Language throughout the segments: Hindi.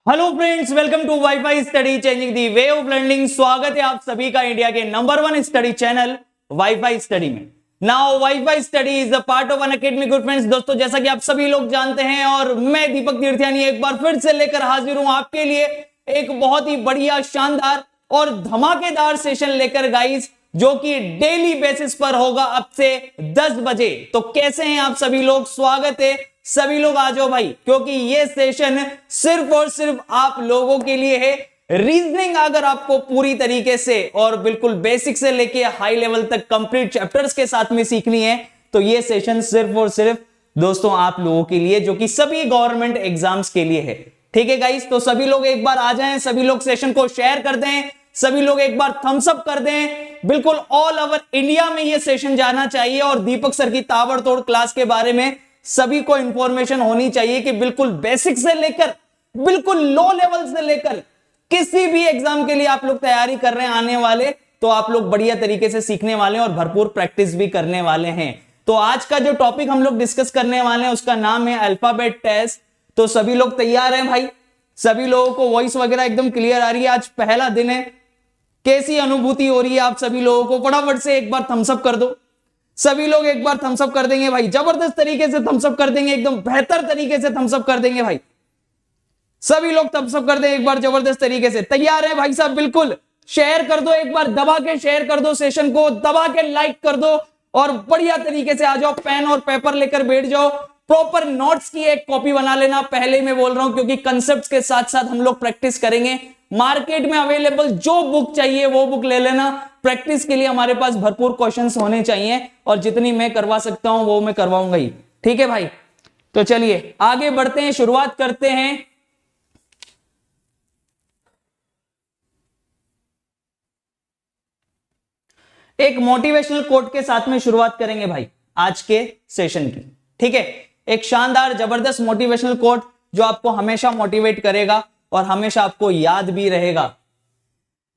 Hello friends, welcome to WiFi study changing the way of learning. स्वागत है आप सभी का इंडिया के number 1 study channel WiFi study में। Now WiFi study is a part of Unacademy. Good friends, दोस्तों जैसा कि आप सभी लोग जानते हैं और मैं दीपक तीर्थयानी एक बार फिर से लेकर हाजिर हूं आपके लिए एक बहुत ही बढ़िया, शानदार और धमाकेदार सेशन लेकर गाइस, जो कि डेली बेसिस पर होगा अब से 10 बजे। तो कैसे हैं आप सभी लोग? स्वागत है, सभी लोग आ जाओ भाई, क्योंकि ये सेशन सिर्फ और सिर्फ आप लोगों के लिए है। रीजनिंग अगर आपको पूरी तरीके से और बिल्कुल बेसिक से लेके हाई लेवल तक कंप्लीट चैप्टर्स के साथ में सीखनी है तो ये सेशन सिर्फ और सिर्फ दोस्तों आप लोगों के लिए, जो कि सभी गवर्नमेंट एग्जाम्स के लिए है। ठीक है गाइस, तो सभी लोग एक बार आ जाएं, सभी लोग सेशन को शेयर कर दें, सभी लोग एक बार थम्स अप कर दें। बिल्कुल ऑल ओवर इंडिया में ये सेशन जाना चाहिए और दीपक सर की ताबड़तोड़ क्लास के बारे में सभी को इंफॉर्मेशन होनी चाहिए कि बिल्कुल बेसिक से लेकर बिल्कुल लो लेवल से लेकर किसी भी एग्जाम के लिए आप लोग तैयारी कर रहे हैं आने वाले, तो आप लोग बढ़िया तरीके से सीखने वाले हैं और भरपूर प्रैक्टिस भी करने वाले हैं। तो आज का जो टॉपिक हम लोग डिस्कस करने वाले हैं उसका नाम है अल्फाबेट टेस्ट। तो सभी लोग तैयार हैं भाई? सभी लोगों को वॉइस वगैरह एकदम क्लियर आ रही है? आज पहला दिन है, कैसी अनुभूति हो रही है आप सभी लोगों को? फटाफट से एक बार थम्स अप कर दो। सभी लोग एक बार थम्स अप कर देंगे भाई, जबरदस्त तरीके से थम्स अप कर देंगे, एकदम बेहतर तरीके से थम्स अप कर देंगे भाई। सभी लोग थम्स अप कर दें एक बार जबरदस्त तरीके से। तैयार है भाई साहब? बिल्कुल शेयर कर दो, एक बार दबा के शेयर कर दो, सेशन को दबा के लाइक कर दो और बढ़िया तरीके से आ जाओ। पेन और पेपर लेकर बैठ जाओ, प्रॉपर नोट्स की एक कॉपी बना लेना। पहले मैं बोल रहा हूं क्योंकि कंसेप्ट्स के साथ साथ हम लोग प्रैक्टिस करेंगे। मार्केट में अवेलेबल जो बुक चाहिए वो बुक ले लेना। प्रैक्टिस के लिए हमारे पास भरपूर क्वेश्चंस होने चाहिए और जितनी मैं करवा सकता हूं वो मैं करवाऊंगा ही। ठीक है भाई? तो चलिए आगे बढ़ते हैं, शुरुआत करते हैं। एक मोटिवेशनल कोट के साथ में शुरुआत करेंगे भाई आज के सेशन की। ठीक है? एक शानदार जबरदस्त मोटिवेशनल कोट जो आपको हमेशा मोटिवेट करेगा और हमेशा आपको याद भी रहेगा।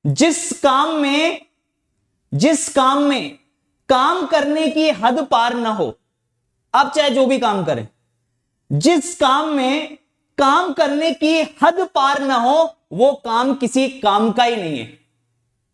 जिस काम में काम करने की हद पार ना हो, आप चाहे जो भी काम करें, जिस काम में काम करने की हद पार ना हो वो काम किसी काम का ही नहीं है।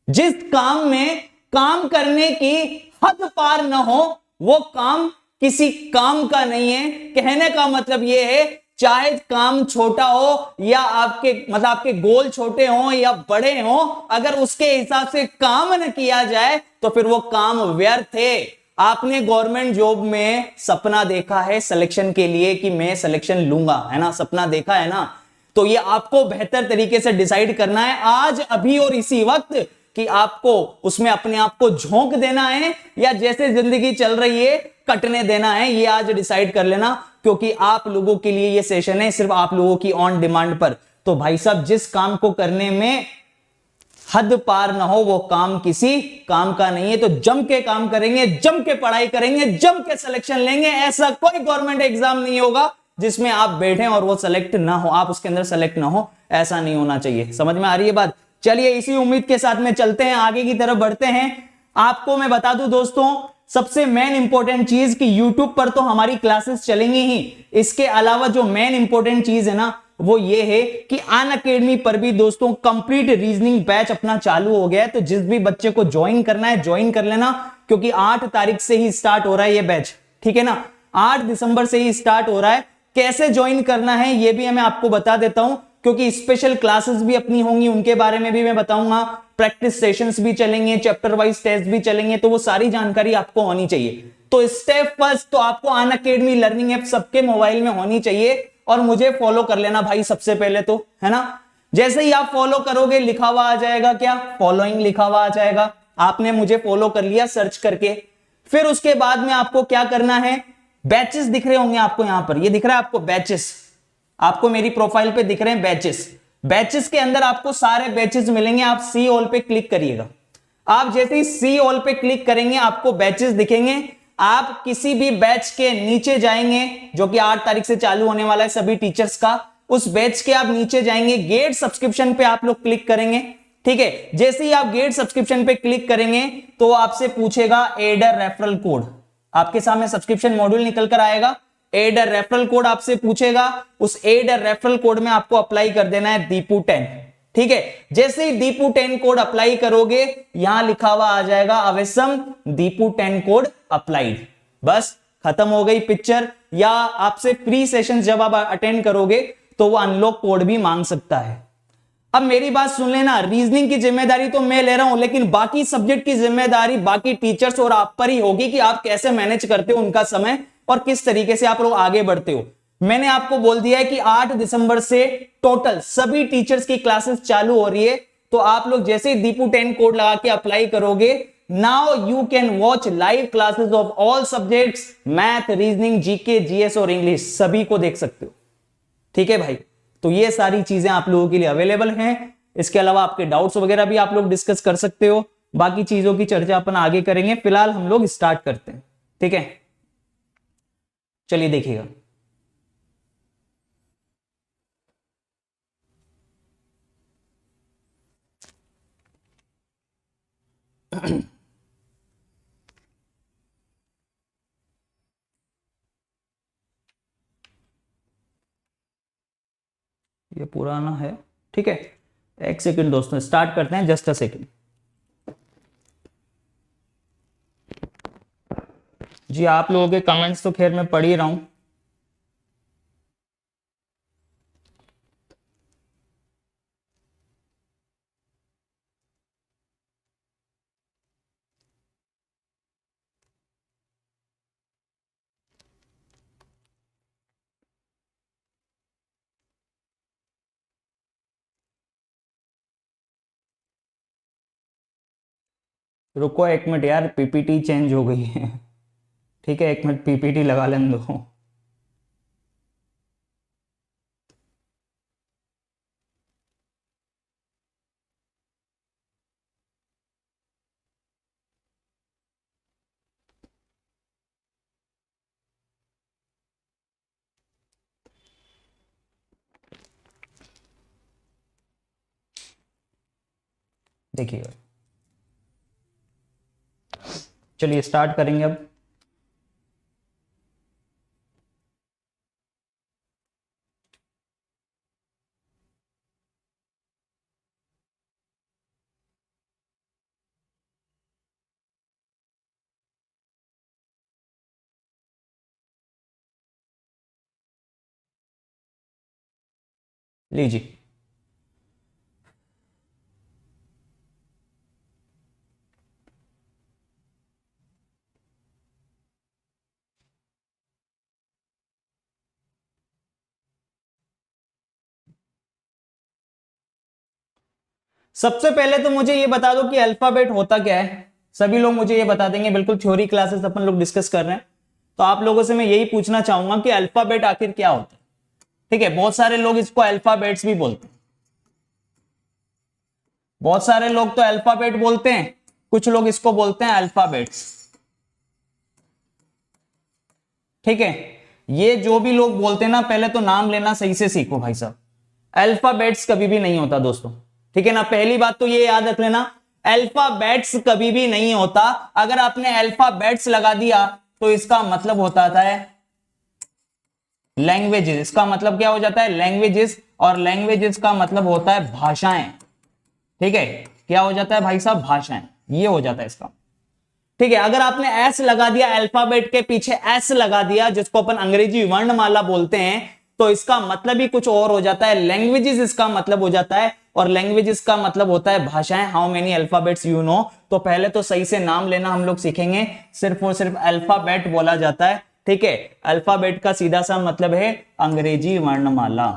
जिस काम में काम करने की हद पार ना हो वो काम किसी काम का नहीं है। कहने का मतलब यह है, चाहे काम छोटा हो या आपके गोल छोटे हो या बड़े हो, अगर उसके हिसाब से काम न किया जाए तो फिर वो काम व्यर्थ है। आपने गवर्नमेंट जॉब में सपना देखा है सिलेक्शन के लिए कि मैं सिलेक्शन लूंगा, है ना? सपना देखा है ना? तो ये आपको बेहतर तरीके से डिसाइड करना है आज, अभी और इसी वक्त, कि आपको उसमें अपने आप को झोंक देना है या जैसे जिंदगी चल रही है कटने देना है। ये आज डिसाइड कर लेना, क्योंकि आप लोगों के लिए ये सेशन है सिर्फ आप लोगों की ऑन डिमांड पर। तो भाई साहब, जिस काम को करने में हद पार ना हो वो काम किसी काम का नहीं है। तो जम के काम करेंगे, जम के पढ़ाई करेंगे, जम के सिलेक्शन लेंगे। ऐसा कोई गवर्नमेंट एग्जाम नहीं होगा जिसमें आप बैठे और वो सेलेक्ट ना हो, आप उसके अंदर सेलेक्ट ना हो। ऐसा नहीं होना चाहिए। समझ में आ रही है बात? चलिए इसी उम्मीद के साथ में चलते हैं, आगे की तरफ बढ़ते हैं। आपको मैं बता दूं दोस्तों, सबसे मेन इंपॉर्टेंट चीज कि YouTube पर तो हमारी क्लासेस चलेंगी ही, इसके अलावा जो मेन इंपॉर्टेंट चीज है ना वो ये है कि अनअकैडमी पर भी दोस्तों कंप्लीट रीजनिंग बैच अपना चालू हो गया है। तो जिस भी बच्चे को ज्वाइन करना है ज्वाइन कर लेना, क्योंकि 8 तारीख से ही स्टार्ट हो रहा है ये बैच। ठीक है ना? 8 दिसंबर से ही स्टार्ट हो रहा है। कैसे ज्वाइन करना है ये भी मैं आपको बता देता हूं, क्योंकि स्पेशल क्लासेस भी अपनी होंगी, उनके बारे में भी मैं बताऊंगा। प्रैक्टिस सेशंस भी चलेंगे, चैप्टर वाइज टेस्ट भी चलेंगे, तो वो सारी जानकारी आपको होनी चाहिए। तो स्टेप फर्स्ट तो आपको अनअकैडमी लर्निंग ऐप सबके मोबाइल में होनी चाहिए और मुझे फॉलो कर लेना भाई सबसे पहले तो, है ना? जैसे ही आप फॉलो करोगे लिखा हुआ आ जाएगा, क्या? फॉलोइंग लिखा हुआ आ जाएगा। आपने मुझे फॉलो कर लिया सर्च करके। फिर उसके बाद में आपको क्या करना है, बैचेस दिख रहे होंगे आपको, यहां पर ये दिख रहा है आपको बैचेस, आपको मेरी प्रोफाइल पे दिख रहे हैं बैचेस। बैचेस के अंदर आपको सारे बैचेस मिलेंगे। आप सी ऑल पे क्लिक करिएगा। आप जैसे ही सी ऑल पे क्लिक करेंगे आपको बैचेस दिखेंगे। आप किसी भी बैच के नीचे जाएंगे जो कि 8 तारीख से चालू होने वाला है सभी टीचर्स का, उस बैच के आप नीचे जाएंगे, गेट सब्सक्रिप्शन पे आप लोग क्लिक करेंगे। ठीक है? जैसे ही आप गेट सब्सक्रिप्शन पे क्लिक करेंगे तो आपसे पूछेगा एड अ रेफरल कोड। आपके सामने सब्सक्रिप्शन मॉड्यूल निकल कर आएगा। एड अ रेफरल कोड आपसे पूछेगा, उस एड अ रेफरल कोड में आपको अप्लाई कर देना है दीपू10। ठीक है, जैसे ही दीपू10 कोड अप्लाई करोगे यहां लिखा हुआ आ जाएगा अवेसम दीपू10 कोड अप्लाइड। बस खत्म हो गई पिक्चर। या आपसे फ्री सेशन जब आप अटेंड करोगे तो वो अनलॉक कोड भी मांग सकता है। अब मेरी बात सुन लेना, रीजनिंग की जिम्मेदारी तो मैं ले रहा हूं, लेकिन बाकी सब्जेक्ट की जिम्मेदारी बाकी टीचर्स और आप पर ही होगी कि आप कैसे मैनेज करते हो उनका समय और किस तरीके से आप लोग आगे बढ़ते हो। मैंने आपको बोल दिया है कि 8 दिसंबर से टोटल सभी टीचर्स की क्लासेस चालू हो रही है, तो आप लोग जैसे ही दीपू10 कोड लगा के अप्लाई करोगे, now you can watch live classes of all subjects, math, reasoning, GK, GS और इंग्लिश, सभी को देख सकते हो। ठीक है भाई, तो ये सारी चीजें आप लोगों के लिए अवेलेबल हैं। इसके अलावा आपके डाउट्स वगैरह भी आप लोग डिस्कस कर सकते हो। बाकी चीजों की चर्चा अपन आगे करेंगे, फिलहाल हम लोग स्टार्ट करते हैं। ठीक है, चलिए देखिएगा। ये पुराना है। ठीक है, एक सेकंड दोस्तों, स्टार्ट करते हैं, जस्ट अ सेकंड। जी आप लोगों के कमेंट्स तो खैर मैं पढ़ ही रहा हूं। रुको एक मिनट यार, पीपीटी चेंज हो गई है। ठीक है, एक मिनट पीपीटी लगा लेने दो। देखिएगा, चलिए स्टार्ट करेंगे अब। लीजिए, सबसे पहले तो मुझे ये बता दो कि अल्फाबेट होता क्या है। सभी लोग मुझे ये बता देंगे, बिल्कुल थ्योरी क्लासेस अपन लोग डिस्कस कर रहे हैं, तो आप लोगों से मैं यही पूछना चाहूंगा कि अल्फाबेट आखिर क्या होता है। ठीक है, बहुत सारे लोग इसको अल्फाबेट्स भी बोलते हैं, बहुत सारे लोग तो अल्फाबेट बोलते हैं, कुछ लोग इसको बोलते हैं अल्फाबेट्स। ठीक है, ये जो भी लोग बोलते हैं ना, पहले तो नाम लेना सही से सीखो भाई साहब। अल्फाबेट्स कभी भी नहीं होता दोस्तों। ठीक है ना, पहली बात तो ये याद रख लेना, अल्फाबेट्स कभी भी नहीं होता। अगर आपने अल्फाबेट्स लगा दिया तो इसका मतलब होता है लैंग्वेजेस। इसका मतलब क्या हो जाता है? लैंग्वेजेस। और लैंग्वेजेस का मतलब होता है भाषाएं। ठीक है, क्या हो जाता है भाई साहब? भाषाएं, ये हो जाता है इसका। ठीक है, अगर आपने एस लगा दिया, अल्फाबेट के पीछे एस लगा दिया, जिसको अपन अंग्रेजी वर्णमाला बोलते हैं, तो इसका मतलब ही कुछ और हो जाता है, लैंग्वेजेस इसका मतलब हो जाता है। और लैंग्वेजेस का मतलब होता है भाषाएं। How many alphabets you know? तो पहले तो सही से नाम लेना हम लोग सीखेंगे। सिर्फ और सिर्फ अल्फाबेट बोला जाता है। ठीक है, अल्फाबेट का सीधा सा मतलब है अंग्रेजी वर्णमाला।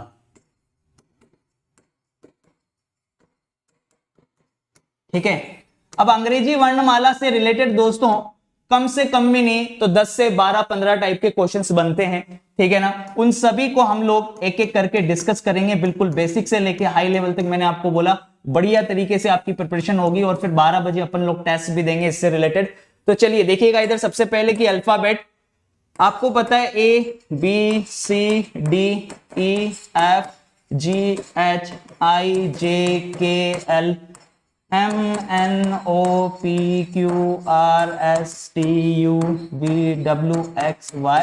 ठीक है, अब अंग्रेजी वर्णमाला से रिलेटेड दोस्तों कम से कम भी नहीं तो 10 से 12-15 टाइप के क्वेश्चंस बनते हैं। ठीक है ना, उन सभी को हम लोग एक एक करके डिस्कस करेंगे, बिल्कुल बेसिक से लेके हाई लेवल तक। मैंने आपको बोला बढ़िया तरीके से आपकी प्रिपरेशन होगी, और फिर 12 बजे अपन लोग टेस्ट भी देंगे इससे रिलेटेड। तो चलिए देखिएगा इधर, सबसे पहले की अल्फाबेट आपको पता है, ABCDEFGHIJKL MNOPQRSTUVWXY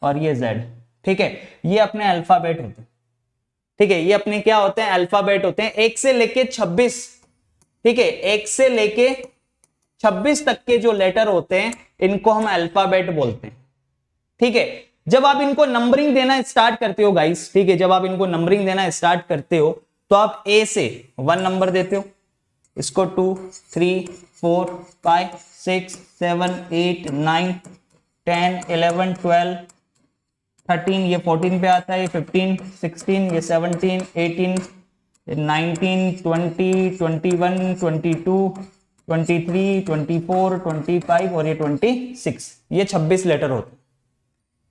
और ये Z, ठीक है, ये अपने अल्फाबेट होते हैं, ठीक है, ये अपने क्या होते हैं, अल्फाबेट होते हैं, 1 से लेके 26, ठीक है, 1 से लेके 26 तक के जो लेटर होते हैं इनको हम अल्फाबेट बोलते हैं, ठीक है। जब आप इनको नंबरिंग देना स्टार्ट करते हो गाइस, ठीक है, जब आप इनको नंबरिंग देना स्टार्ट करते हो तो आप A से 1 नंबर देते हो, इसको 2 3 4 5 6 7 8 9 10 11 12 13, ये 14 पे आता है, ये 15 16, ये 17 18 19 20 21 22 23 24 25 और ये 26, ये 26 लेटर होते हैं,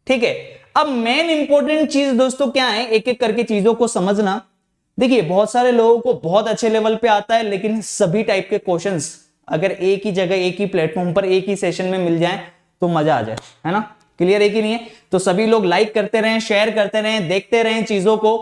ठीक है। अब मेन इंपॉर्टेंट चीज दोस्तों क्या है, एक एक करके चीजों को समझना। देखिए बहुत सारे लोगों को बहुत अच्छे लेवल पे आता है, लेकिन सभी टाइप के क्वेश्चंस अगर एक ही जगह एक ही प्लेटफॉर्म पर एक ही सेशन में मिल जाए तो मजा आ जाए, है ना। क्लियर है कि नहीं है? तो सभी लोग लाइक करते रहें, शेयर करते रहें, देखते रहें चीजों को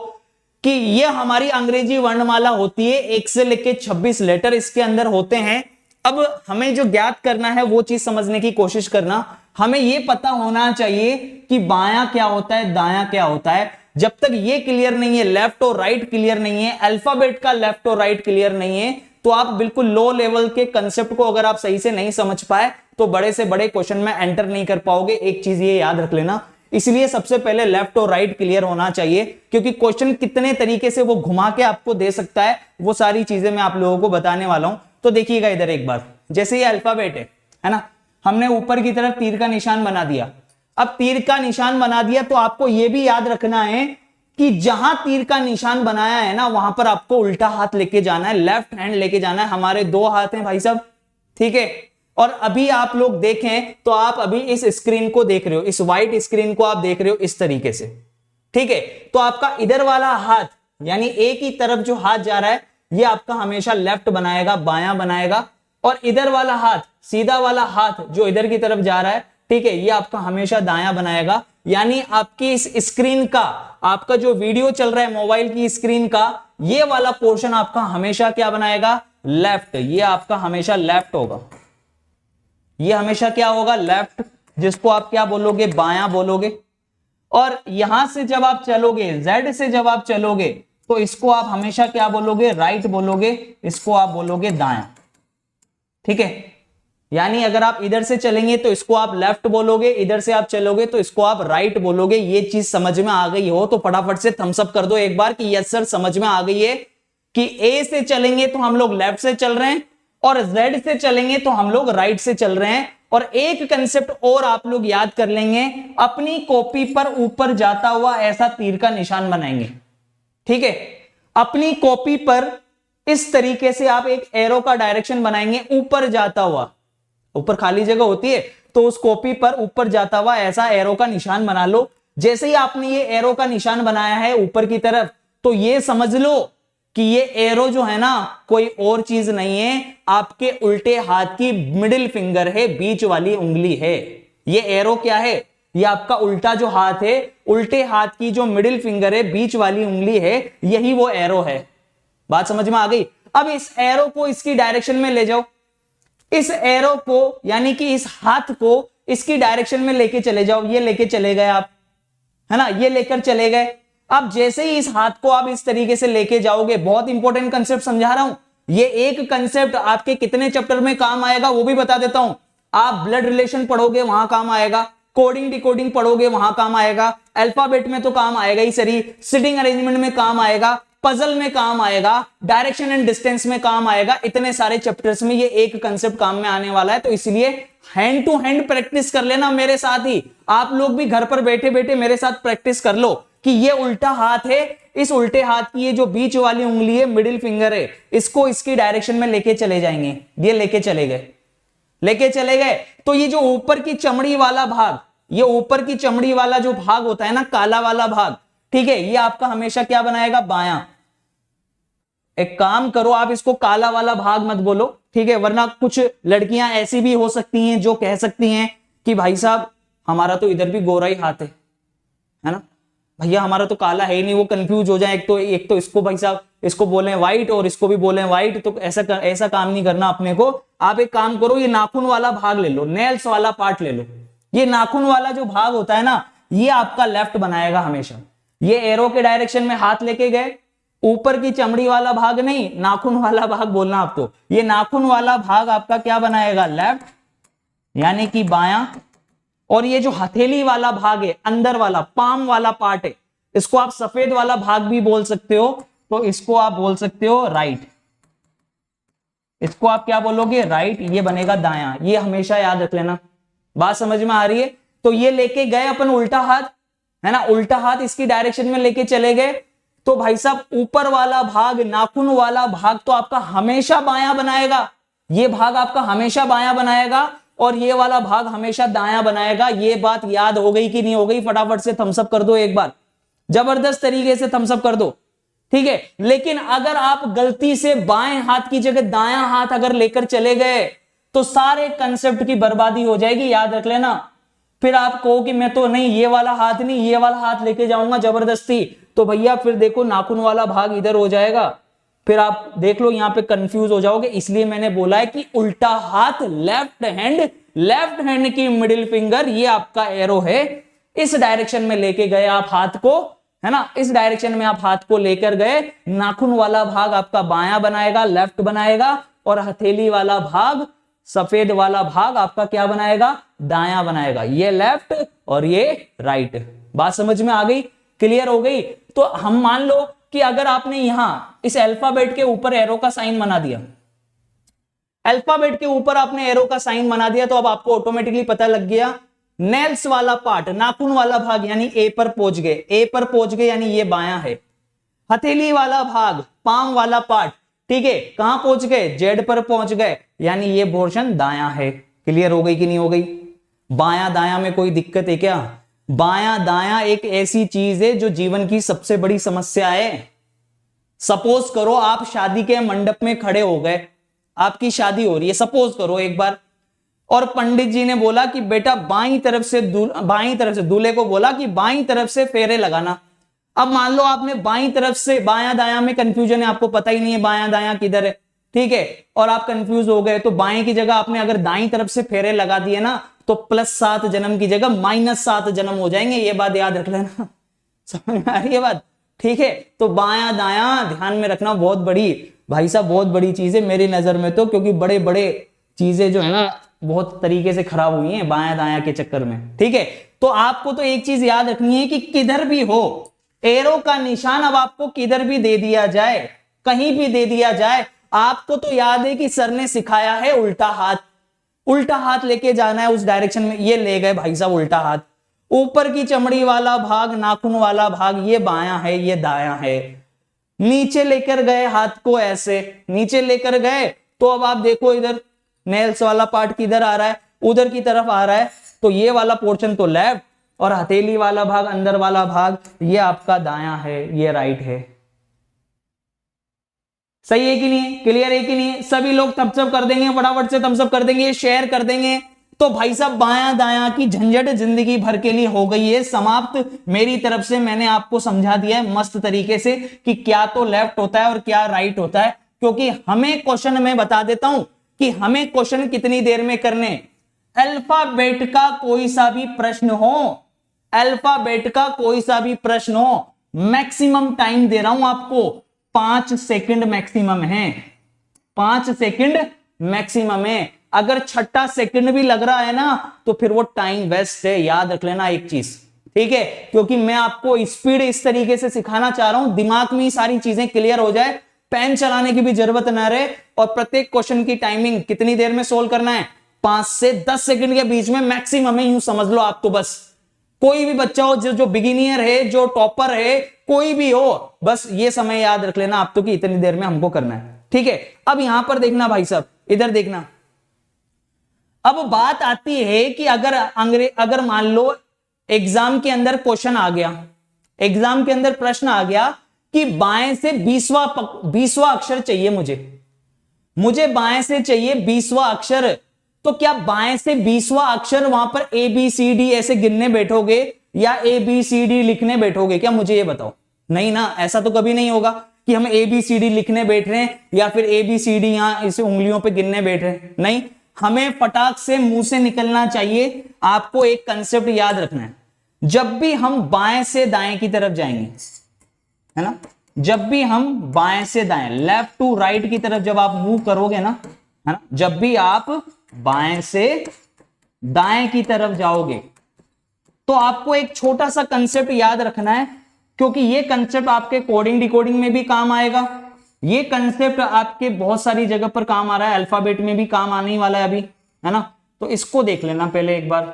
कि ये हमारी अंग्रेजी वर्णमाला होती है, 1 से लेके 26 लेटर इसके अंदर होते हैं। अब हमें जो ज्ञात करना है वो चीज समझने की कोशिश करना। हमें ये पता होना चाहिए कि बायां क्या होता है, दायां क्या होता है। जब तक ये क्लियर नहीं है, लेफ्ट और राइट क्लियर नहीं है, अल्फाबेट का लेफ्ट और राइट क्लियर नहीं है, तो आप बिल्कुल लो लेवल के कंसेप्ट को अगर आप सही से नहीं समझ पाए तो बड़े से बड़े क्वेश्चन में एंटर नहीं कर पाओगे। एक चीज ये याद रख लेना, इसलिए सबसे पहले लेफ्ट और राइट क्लियर होना चाहिए, क्योंकि क्वेश्चन कितने तरीके से वो घुमा के आपको दे सकता है वो सारी चीजें मैं आप लोगों को बताने वाला हूं। तो देखिएगा इधर एक बार, जैसे ये अल्फाबेट है ना, हमने ऊपर की तरफ तीर का निशान बना दिया। अब तीर का निशान बना दिया तो आपको यह भी याद रखना है कि जहां तीर का निशान बनाया है ना वहां पर आपको उल्टा हाथ लेके जाना है, लेफ्ट हैंड लेके जाना है। हमारे 2 हाथ हैं भाई साहब, ठीक है। और अभी आप लोग देखें तो आप अभी इस स्क्रीन को देख रहे हो, इस व्हाइट स्क्रीन को आप देख रहे हो इस तरीके से, ठीक है। तो आपका इधर वाला हाथ यानी एक ही तरफ जो हाथ जा रहा है ये आपका हमेशा लेफ्ट बनाएगा, बायां बनाएगा, और इधर वाला हाथ, सीधा वाला हाथ जो इधर की तरफ जा रहा है, ठीक है, ये आपका हमेशा दायां बनाएगा। यानी आपकी इस स्क्रीन का, आपका जो वीडियो चल रहा है मोबाइल की स्क्रीन का, ये वाला पोर्शन आपका हमेशा क्या बनाएगा, लेफ्ट। ये आपका हमेशा लेफ्ट होगा, ये हमेशा क्या होगा, लेफ्ट, जिसको आप क्या बोलोगे, बायां बोलोगे। और यहां से जब आप चलोगे, Z से जब आप चलोगे तो इसको आप हमेशा क्या बोलोगे, राइट बोलोगे, इसको आप बोलोगे दायां, ठीक है। यानी अगर आप इधर से चलेंगे तो इसको आप लेफ्ट बोलोगे, इधर से आप चलोगे तो इसको आप राइट बोलोगे। ये चीज समझ में आ गई हो तो फटाफट से थम्स अप कर दो एक बार कि यस सर समझ में आ गई है कि A से चलेंगे तो हम लोग लेफ्ट से चल रहे हैं और Z से चलेंगे तो हम लोग राइट से चल रहे हैं। और एक कंसेप्ट और आप लोग याद कर लेंगे, अपनी कॉपी पर ऊपर जाता हुआ ऐसा तीर का निशान बनाएंगे, ठीक है। अपनी कॉपी पर इस तरीके से आप एक एरो का डायरेक्शन बनाएंगे, ऊपर जाता हुआ, ऊपर खाली जगह होती है तो उस कॉपी पर ऊपर जाता हुआ ऐसा एरो का निशान बना लो। जैसे ही आपने ये एरो का निशान बनाया है ऊपर की तरफ, तो ये समझ लो कि ये एरो जो है ना कोई और चीज नहीं है, आपके उल्टे हाथ की मिडिल फिंगर है, बीच वाली उंगली है। ये एरो क्या है, ये आपका उल्टा जो हाथ है, उल्टे हाथ की जो मिडिल फिंगर है, बीच वाली उंगली है, यही वो एरो है। बात समझ में आ गई? अब इस एरो को इसकी डायरेक्शन में ले जाओ, इस एरो को यानी कि इस हाथ को इसकी डायरेक्शन में लेके चले जाओ। ये लेके चले गए आप, है ना, ये लेकर चले गए। अब जैसे ही इस हाथ को आप इस तरीके से लेके जाओगे, बहुत इंपॉर्टेंट कंसेप्ट समझा रहा हूं, ये एक कंसेप्ट आपके कितने चैप्टर में काम आएगा वो भी बता देता हूं। आप ब्लड रिलेशन पढ़ोगे वहां काम आएगा, कोडिंग डिकोडिंग पढ़ोगे वहां काम आएगा, अल्फाबेट में तो काम आएगा ही सही, सिटिंग अरेंजमेंट में काम आएगा, पजल में काम आएगा, डायरेक्शन एंड डिस्टेंस में काम आएगा। इतने सारे चैप्टर्स में ये एक कंसेप्ट काम में आने वाला है। तो इसलिए हैंड टू हैंड प्रैक्टिस कर लेना मेरे साथ ही। आप लोग भी घर पर बैठे बैठे मेरे साथ प्रैक्टिस कर लो कि ये उल्टा हाथ है, इस उल्टे हाथ की ये जो बीच वाली उंगली है, मिडिल फिंगर है, इसको इसकी डायरेक्शन में लेके चले जाएंगे। ये लेके चले गए तो ये जो ऊपर की चमड़ी वाला भाग, ये ऊपर की चमड़ी वाला जो भाग होता है ना, काला वाला भाग, ठीक है, ये आपका हमेशा क्या बनाएगा, बायां। एक काम करो, आप इसको काला वाला भाग मत बोलो, ठीक है, वरना कुछ लड़कियां ऐसी भी हो सकती हैं जो कह सकती हैं कि भाई साहब हमारा तो इधर भी गोरा ही हाथ है ना, भैया हमारा तो काला है ही नहीं। वो कंफ्यूज हो जाए, एक तो इसको भाई साहब इसको बोले व्हाइट और इसको भी बोले व्हाइट, तो ऐसा काम नहीं करना अपने को। आप एक काम करो, ये नाखून वाला भाग ले लो, नेल्स वाला पार्ट ले लो। ये नाखून वाला जो भाग होता है ना, ये आपका लेफ्ट बनाएगा हमेशा। ये एरो के डायरेक्शन में हाथ लेके गए, ऊपर की चमड़ी वाला भाग नहीं, नाखून वाला भाग बोलना आप तो, ये नाखून वाला भाग आपका क्या बनाएगा, लेफ्ट यानी कि बायां। और ये जो हथेली वाला भाग है, अंदर वाला पाम वाला पार्ट है, इसको आप सफेद वाला भाग भी बोल सकते हो, तो इसको आप बोल सकते हो राइट। इसको आप क्या बोलोगे, राइट। ये बनेगा दायां, ये हमेशा याद रख लेना। बात समझ में आ रही है? तो ये लेके गए अपन उल्टा हाथ, है ना, उल्टा हाथ इसकी डायरेक्शन में लेके चले गए, तो भाई साहब ऊपर वाला भाग, नाखून वाला भाग तो आपका हमेशा बायां बनाएगा, ये भाग आपका हमेशा बायां बनाएगा, और ये वाला भाग हमेशा दायां बनाएगा। ये बात याद हो गई कि नहीं हो गई? फटाफट से थम्स अप कर दो एक बार, जबरदस्त तरीके से थम्स अप कर दो, ठीक है। लेकिन अगर आप गलती से बाएं हाथ की जगह दायां हाथ अगर लेकर चले गए तो सारे कंसेप्ट की बर्बादी हो जाएगी, याद रख लेना। फिर आप कहो कि मैं तो नहीं, ये वाला हाथ नहीं, ये वाला हाथ लेके जाऊंगा जबरदस्ती, तो भैया फिर देखो नाखून वाला भाग इधर हो जाएगा, फिर आप देख लो यहां पे कंफ्यूज हो जाओगे। इसलिए मैंने बोला है कि उल्टा हाथ, लेफ्ट हैंड की मिडिल फिंगर, ये आपका एरो है, इस डायरेक्शन में लेके गए आप हाथ को, है ना, इस डायरेक्शन में आप हाथ को लेकर गए, नाखून वाला भाग आपका बायां बनाएगा, लेफ्ट बनाएगा, और हथेली वाला भाग, सफेद वाला भाग आपका क्या बनाएगा, दायां बनाएगा। ये लेफ्ट और ये राइट। बात समझ में आ गई, क्लियर हो गई? तो हम मान लो कि अगर आपने यहां इस अल्फाबेट के ऊपर एरो का साइन बना दिया, अल्फाबेट के ऊपर आपने एरो का साइन बना दिया, तो अब आपको ऑटोमेटिकली पता लग गया नेल्स वाला पार्ट, नाखून वाला भाग यानी ए पर पहुंच गए, ए पर पहुंच गए यानी ये बायां है। हथेली वाला भाग, पाम वाला पार्ट, ठीक है, कहां पहुंच गए, जेड पर पहुंच गए, यानी ये पोर्शन दायां है। क्लियर हो गई कि नहीं हो गई? बायां दायां में कोई दिक्कत है क्या? बायां दायां एक ऐसी चीज है जो जीवन की सबसे बड़ी समस्या है। सपोज करो आप शादी के मंडप में खड़े हो गए, आपकी शादी हो रही है, सपोज करो एक बार, और पंडित जी ने बोला कि बेटा बाईं तरफ से दूल्हे को बोला कि बाईं तरफ से फेरे लगाना। अब मान लो आपने बाईं तरफ से, बायां दायां में कंफ्यूजन है, आपको पता ही नहीं है बायां दायां किधर है, ठीक है, और आप कंफ्यूज हो गए, तो बाएं की जगह आपने अगर दाईं तरफ से फेरे लगा दिए ना, तो +7 जन्म की जगह -7 जन्म हो जाएंगे। ये बात याद रख लेना। समझ में आ रही है बात? ठीक है, तो बायां दायां ध्यान में रखना, बहुत बड़ी भाई साहब, बहुत बड़ी चीज है मेरी नजर में तो, क्योंकि बड़े बड़े चीजें जो है ना बहुत तरीके से खराब हुई हैं बायां दायां के चक्कर में, ठीक है। तो आपको तो एक चीज याद रखनी है कि किधर भी हो, एरो का निशान अब आपको किधर भी दे दिया जाए, कहीं भी दे दिया जाए, आपको तो याद है कि सर ने सिखाया है उल्टा हाथ, उल्टा हाथ लेके जाना है उस डायरेक्शन में। ये ले गए भाई साहब उल्टा हाथ, ऊपर की चमड़ी वाला भाग, नाखून वाला भाग, ये बायां है, ये दायां है। नीचे लेकर गए हाथ को, ऐसे नीचे लेकर गए, तो अब आप देखो इधर नेल्स वाला पार्ट किधर आ रहा है, उधर की तरफ आ रहा है, तो ये वाला पोर्शन तो लेफ्ट, और हथेली वाला भाग, अंदर वाला भाग, ये आपका दायां है, ये राइट है। सही है कि नहीं? क्लियर है कि नहीं? सभी लोग थम्स अप कर देंगे, फटाफट से थम्स अप कर देंगे, शेयर कर देंगे। तो भाई साहब बायां दायां की झंझट जिंदगी भर के लिए हो गई है समाप्त। मेरी तरफ से मैंने आपको समझा दिया है मस्त तरीके से कि क्या तो लेफ्ट होता है और क्या राइट होता है, क्योंकि हमें क्वेश्चन में बता देता हूं कि हमें क्वेश्चन कितनी देर में करने। अल्फाबेट का कोई सा भी प्रश्न हो, अल्फाबेट का कोई सा भी प्रश्न हो, मैक्सिमम टाइम दे रहा हूं आपको, 5 सेकंड मैक्सिमम है, 5 सेकंड मैक्सिमम है। अगर छठा सेकंड भी लग रहा है ना तो फिर वो टाइम वेस्ट है, याद रख लेना एक चीज, ठीक है। क्योंकि मैं आपको स्पीड इस तरीके से सिखाना चाह रहा हूं, दिमाग में सारी चीजें क्लियर हो जाए, पेन चलाने की भी जरूरत ना रहे, और प्रत्येक क्वेश्चन की टाइमिंग कितनी देर में सोल्व करना है, 5 से 10 सेकंड के बीच में मैक्सिमम है, यूं समझ लो आप। तो बस कोई भी बच्चा हो, जो बिगिनियर है, जो टॉपर है, कोई भी हो, बस ये समय याद रख लेना आप तो कि इतनी देर में हमको करना है, ठीक है। अब यहां पर देखना भाई साहब, इधर देखना। अब बात आती है कि अगर मान लो एग्जाम के अंदर क्वेश्चन आ गया, एग्जाम के अंदर प्रश्न आ गया कि बाएं से 20वां अक्षर चाहिए, मुझे बाएं से चाहिए 20वां अक्षर, तो क्या बाएं से 20वां अक्षर वहां पर ABCD ऐसे गिनने बैठोगे या ABCD लिखने बैठोगे क्या? मुझे ये बताओ। नहीं ना, ऐसा तो कभी नहीं होगा कि हम ABCD लिखने बैठ रहे हैं या फिर ABCD यहां इसे उंगलियों पे गिनने बैठ रहे हैं। नहीं, हमें फटाक से मुंह से निकलना चाहिए। आपको एक कंसेप्ट याद रखना है, जब भी हम बाएं से दाएं की तरफ जाएंगे, है ना, जब भी हम बाएं से दाएं, लेफ्ट टू राइट की तरफ जब आप मूव करोगे ना, है ना, जब भी आप बाएं से दाएं की तरफ जाओगे तो आपको एक छोटा सा कंसेप्ट याद रखना है, क्योंकि ये कंसेप्ट आपके कोडिंग डिकोडिंग में भी काम आएगा। ये कंसेप्ट आपके बहुत सारी जगह पर काम आ रहा है, अल्फाबेट में भी काम आने वाला है अभी, है ना। तो इसको देख लेना पहले एक बार,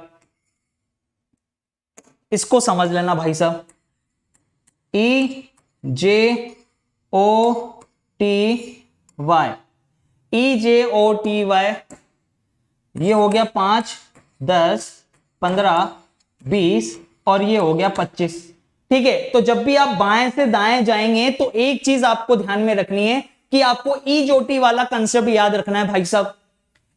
इसको समझ लेना भाई साहब। ई जे ओ टी वाई, ई जे ओ टी वाई, ये हो गया 5, 10, 15, 20 और ये हो गया 25। ठीक है, तो जब भी आप बाएं से दाएं जाएंगे तो एक चीज आपको ध्यान में रखनी है कि आपको ई जोटी वाला कंसेप्ट याद रखना है भाई साहब।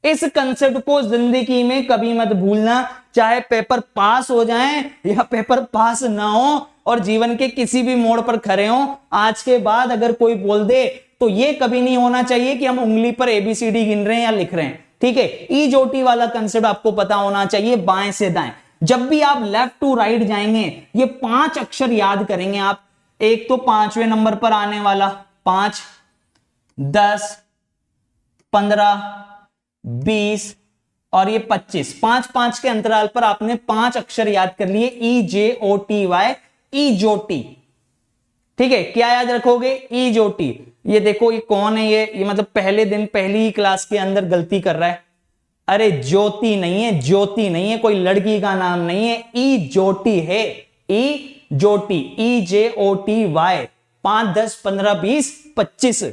इस कंसेप्ट को जिंदगी में कभी मत भूलना, चाहे पेपर पास हो जाए या पेपर पास ना हो और जीवन के किसी भी मोड़ पर खड़े हो, आज के बाद अगर कोई बोल दे तो ये कभी नहीं होना चाहिए कि हम उंगली पर एबीसीडी गिन रहे हैं या लिख रहे हैं। ठीक है, ई जोटी वाला कंसेप्ट आपको पता होना चाहिए, बाएं से दाएं। जब भी आप लेफ्ट टू राइट जाएंगे ये 5 अक्षर याद करेंगे आप। एक तो 5वें नंबर पर आने वाला 5, 10, 15, 20 और ये 25, 5-5 के अंतराल पर आपने 5 अक्षर याद कर लिए, ई जे ओ टी वाई, ई जोटी। ठीक है, क्या याद रखोगे? ई जोटी। ये देखो ये कौन है, ये मतलब पहले दिन पहली ही क्लास के अंदर गलती कर रहा है। अरे ज्योति नहीं है, ज्योति नहीं है, कोई लड़की का नाम नहीं है, ई जोटी है, ई जोटी, ई जे ओ टी वाई। 5, 10, 15, 20, 25।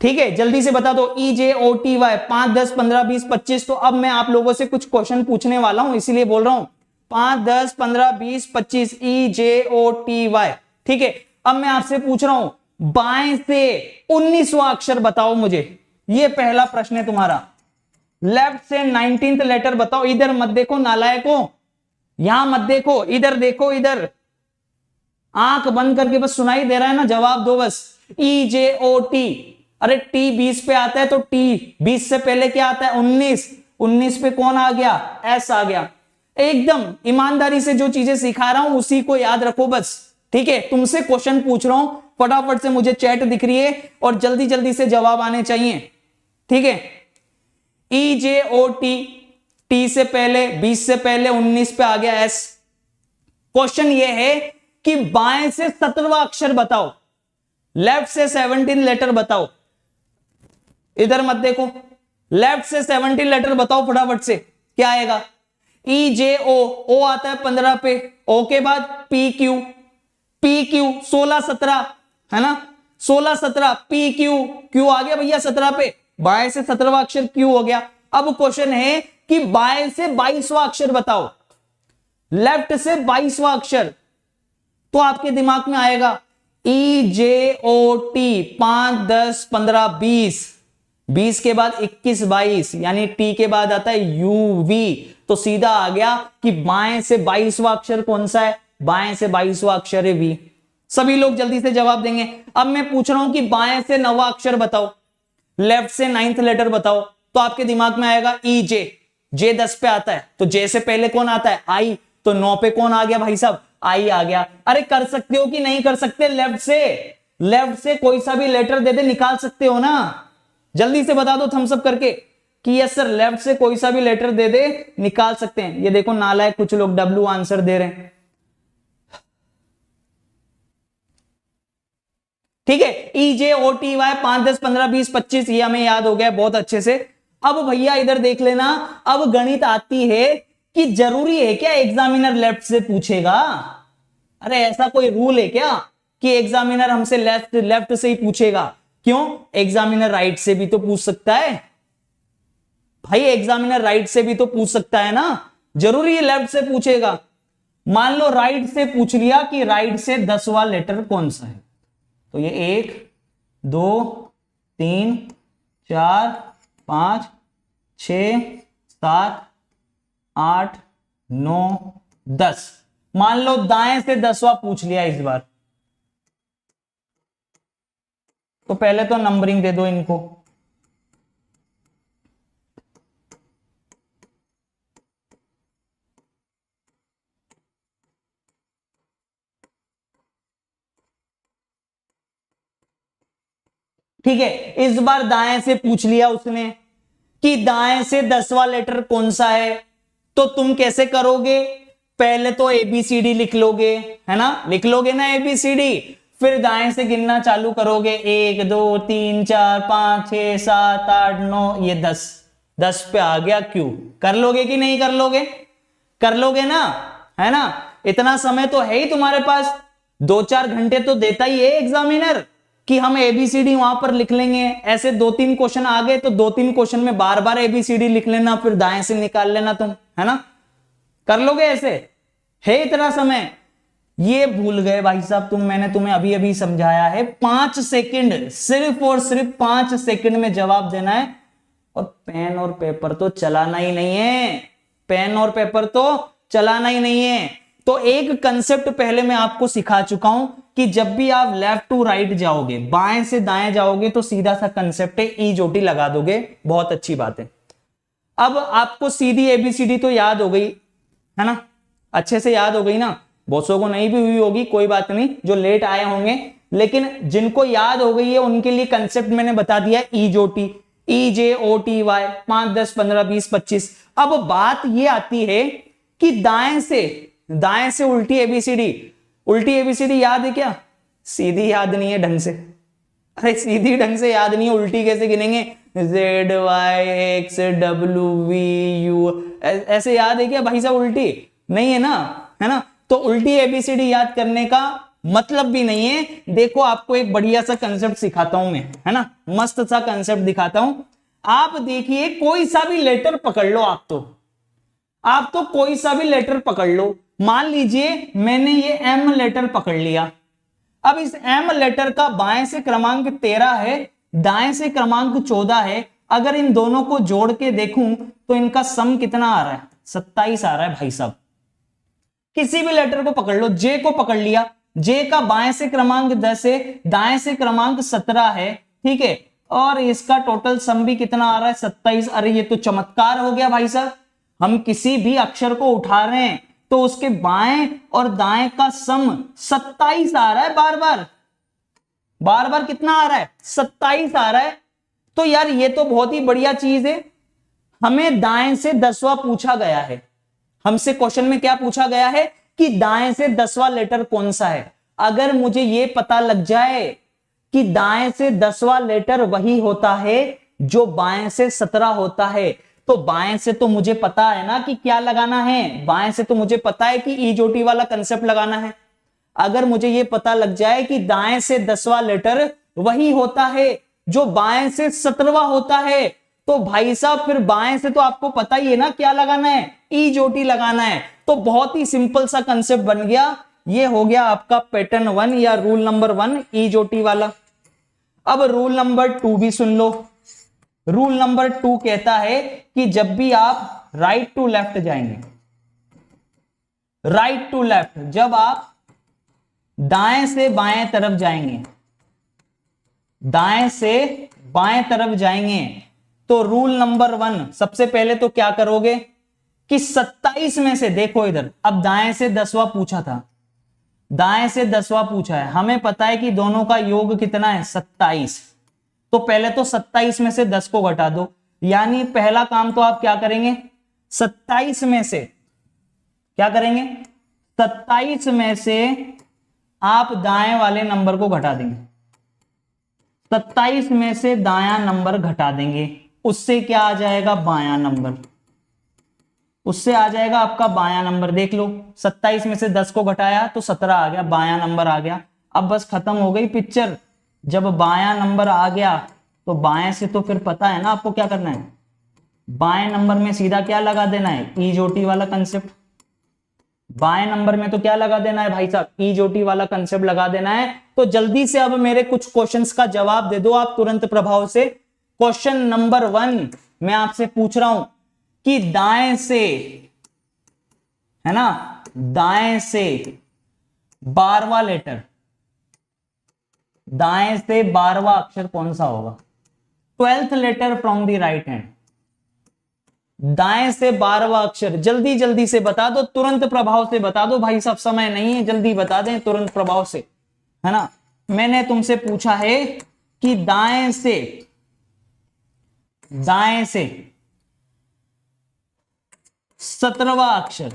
ठीक है, जल्दी से बता दो, ई जे ओ टी वाई, 5, 10, 15, 20, 25। तो अब मैं आप लोगों से कुछ क्वेश्चन पूछने वाला हूं, इसीलिए बोल रहा हूं 5, 10, 15, 20, 25, ई जे ओ टी वाई। ठीक है, अब मैं आपसे पूछ रहा हूं बाएं से 19वां अक्षर बताओ मुझे। ये पहला प्रश्न है तुम्हारा। लेफ्ट से 19th लेटर बताओ। इधर मत देखो नालायकों, यहां मत देखो, इधर देखो, इधर आंख बंद करके बस सुनाई दे रहा है ना, जवाब दो बस। ई जे ओ टी। अरे टी 20 पे आता है तो टी 20 से पहले क्या आता है? 19। 19 पे कौन आ गया? एस आ गया। एकदम ईमानदारी से जो चीजें सिखा रहा हूं उसी को याद रखो बस। ठीक है, तुमसे क्वेश्चन पूछ रहा हूं, फटाफट से मुझे चैट दिख रही है और जल्दी जल्दी से जवाब आने चाहिए। ठीक है, ई जे ओ टी, टी से पहले 20 से पहले 19 पे आ गया एस। क्वेश्चन ये है कि बाएं से 17वां अक्षर बताओ, लेफ्ट से 17 लेटर बताओ। इधर मत देखो, लेफ्ट से 17 लेटर बताओ फटाफट से, क्या आएगा? ई जे ओ आता है 15 पे, ओ के बाद पी क्यू, पी क्यू 16, 17 है ना, 16, 17 पी क्यू, क्यू आ गया भैया 17 पे, बाएं से 17वां अक्षर क्यू हो गया। अब क्वेश्चन है कि बाएं से 22वां अक्षर बताओ, लेफ्ट से 22वां अक्षर। तो आपके दिमाग में आएगा ई जे ओ टी, 5, 10, 15, 20, 20 के बाद 21, 22, यानी टी के बाद आता है यू वी। तो सीधा आ गया कि बाएं से 22वां अक्षर कौन सा है? बाएं से 22वां अक्षर है वी। सभी लोग जल्दी से जवाब देंगे। अब मैं पूछ रहा हूं कि बाएं से 9वां अक्षर बताओ, लेफ्ट से 9th लेटर बताओ। तो आपके दिमाग में आएगा ई जे, जे 10 पे आता है तो जे से पहले कौन आता है? आई। तो 9 पे कौन आ गया भाई साहब? आई आ गया। अरे कर सकते हो कि नहीं कर सकते? लेफ्ट से कोई सा भी लेटर दे दे, निकाल सकते हो ना? जल्दी से बता दो थम्स अप करके कि यस सर, लेफ्ट से कोई सा भी लेटर दे दे, निकाल सकते हैं। ये देखो नालायक कुछ लोग डब्ल्यू आंसर दे रहे हैं। ठीक है, ई जे ओ टी वाई, 5, 10, 15, 20, 25, ये हमें याद हो गया बहुत अच्छे से। अब भैया इधर देख लेना, अब गणित आती है कि जरूरी है क्या एग्जामिनर लेफ्ट से पूछेगा? अरे ऐसा कोई रूल है क्या कि एग्जामिनर हमसे लेफ्ट से ही पूछेगा? क्यों? एग्जामिनर राइट से भी तो पूछ सकता है भाई, एग्जामिनर राइट से भी तो पूछ सकता है ना, जरूरी है लेफ्ट से पूछेगा? मान लो राइट से पूछ लिया कि राइट से 10वां लेटर कौन सा है, तो ये 1, 2, 3, 4, 5, 6, 7, 8, 9, 10। मान लो दाएं से 10वां पूछ लिया इस बार, तो पहले तो नंबरिंग दे दो इनको। ठीक है, इस बार दाएं से पूछ लिया उसने कि दाएं से 10वां लेटर कौन सा है, तो तुम कैसे करोगे, पहले तो ABCD लिख लोगे, है ना, लिख लोगे ना ABCD, फिर दाएं से गिनना चालू करोगे, 1 2 3 4 5 6 7 8 9, ये 10 पे आ गया Q। कर लोगे कि नहीं कर लोगे, कर लोगे ना, है ना, इतना समय तो है ही तुम्हारे पास, 2-4 घंटे तो देता ही है एग्जामिनर कि हम ABCD वहां पर लिख लेंगे। ऐसे 2-3 क्वेश्चन आ गए तो 2-3 क्वेश्चन में बार बार ABCD लिख लेना, फिर दाएं से निकाल लेना तुम, है ना, कर लोगे, ऐसे है इतना समय। ये भूल गए भाई साहब तुम, मैंने तुम्हें अभी अभी समझाया है, 5 सेकंड, सिर्फ और सिर्फ 5 सेकंड में जवाब देना है, और पेन और पेपर तो चलाना ही नहीं है, पेन और पेपर तो चलाना ही नहीं है। तो एक कंसेप्ट पहले मैं आपको सिखा चुका हूं कि जब भी आप लेफ्ट टू राइट जाओगे, बाएं से दाएं जाओगे, तो सीधा सा कंसेप्ट है, ई जोटी लगा दोगे, बहुत अच्छी बात है। अब आपको सीधी ABCD तो याद हो गई, है ना, अच्छे से याद हो गई ना, बहुतों को नहीं भी हुई होगी, कोई बात नहीं, जो लेट आए होंगे, लेकिन जिनको याद हो गई है उनके लिए कंसेप्ट मैंने बता दिया, ई जोटी, EJOTY, 5 10 15 20 25। अब बात ये आती है कि दाएं से उल्टी ABCD याद है क्या, सीधी याद नहीं है ढंग से, अरे सीधी ढंग से याद नहीं है, उल्टी कैसे गिनेंगे, ZYXWVU, ऐसे याद है क्या भाई साहब, उल्टी नहीं है ना, है ना, तो उल्टी ABCD याद करने का मतलब भी नहीं है। देखो आपको एक बढ़िया सा कंसेप्ट सिखाता हूं मैं, है ना, मस्त सा कंसेप्ट दिखाता हूं। आप देखिए, कोई सा भी लेटर पकड़ लो, आप तो कोई सा भी लेटर पकड़ लो, मान लीजिए मैंने ये M लेटर पकड़ लिया। अब इस M लेटर का बाएं से क्रमांक 13 है, दाएं से क्रमांक 14 है। अगर इन दोनों को जोड़ के देखूं तो इनका सम कितना आ रहा है, 27 आ रहा है भाई साहब। किसी भी लेटर को पकड़ लो, J को पकड़ लिया, J का बाएं से क्रमांक 10 है, दाएं से क्रमांक 17 है, ठीक है, और इसका टोटल सम भी कितना आ रहा है, 27। अरे ये तो चमत्कार हो गया भाई साहब, हम किसी भी अक्षर को उठा रहे हैं तो उसके बाएं और दाएं का सम 27 आ रहा है, बार बार कितना आ रहा है, 27 आ रहा है। तो यार ये तो बहुत ही बढ़िया चीज है। हमें दाएं से 10वां पूछा गया है, हमसे क्वेश्चन में क्या पूछा गया है कि दाएं से 10वां लेटर कौन सा है। अगर मुझे यह पता लग जाए कि दाएं से 10वां लेटर वही होता है जो बाएं से 17 होता है, तो बाएं से तो मुझे पता है ना कि क्या लगाना है, बाएं से तो मुझे पता है कि ई जोटी वाला कंसेप्ट लगाना है। अगर मुझे यह पता लग जाए कि दाएं से 10वां लेटर वही होता है जो बाएं से 17वां होता है, तो भाई साहब फिर बाएं से तो आपको पता ही है ना क्या लगाना है, ई जोटी लगाना है। तो बहुत ही सिंपल सा कंसेप्ट बन गया। ये हो गया आपका पैटर्न 1 या रूल नंबर 1, ई जोटी वाला। अब रूल नंबर 2 भी सुन लो। रूल नंबर 2 कहता है कि जब भी आप राइट टू लेफ्ट जाएंगे, राइट टू लेफ्ट, जब आप दाएं से बाएं तरफ जाएंगे, दाएं से बाएं तरफ जाएंगे, तो रूल नंबर 1 सबसे पहले तो क्या करोगे कि 27 में से, देखो इधर, अब दाएं से 10वां पूछा था, दाएं से 10वां पूछा है, हमें पता है कि दोनों का योग कितना है, 27। तो पहले तो 27 में से 10 को घटा दो, यानी पहला काम तो आप क्या करेंगे, 27 में से क्या करेंगे, 27 में से आप दाएं वाले नंबर को घटा देंगे, 27 में से दायां नंबर घटा देंगे, उससे क्या आ जाएगा, बायां नंबर, उससे आ जाएगा आपका बायां नंबर। देख लो 27 में से 10 को घटाया तो 17 आ गया, बायां नंबर आ गया। अब बस खत्म हो गई पिक्चर। जब बायां नंबर आ गया तो बाएं से तो फिर पता है ना आपको क्या करना है, बाएं नंबर में सीधा क्या लगा देना है, ई जोटी वाला कंसेप्ट। बाएं नंबर में तो क्या लगा देना है भाई साहब, ई जोटी वाला कंसेप्ट लगा देना है। तो जल्दी से अब मेरे कुछ क्वेश्चंस का जवाब दे दो आप तुरंत प्रभाव से। क्वेश्चन नंबर 1 मैं आपसे पूछ रहा हूं कि दाएं से, है ना, दाएं से 12वां लेटर, दाएं से 12वां अक्षर कौन सा होगा, 12th letter from the right hand, दाएं से 12वां अक्षर, जल्दी जल्दी से बता दो, तुरंत प्रभाव से बता दो भाई साहब, समय नहीं है, जल्दी बता दें तुरंत प्रभाव से, है ना। मैंने तुमसे पूछा है कि दाएं से 17वां अक्षर,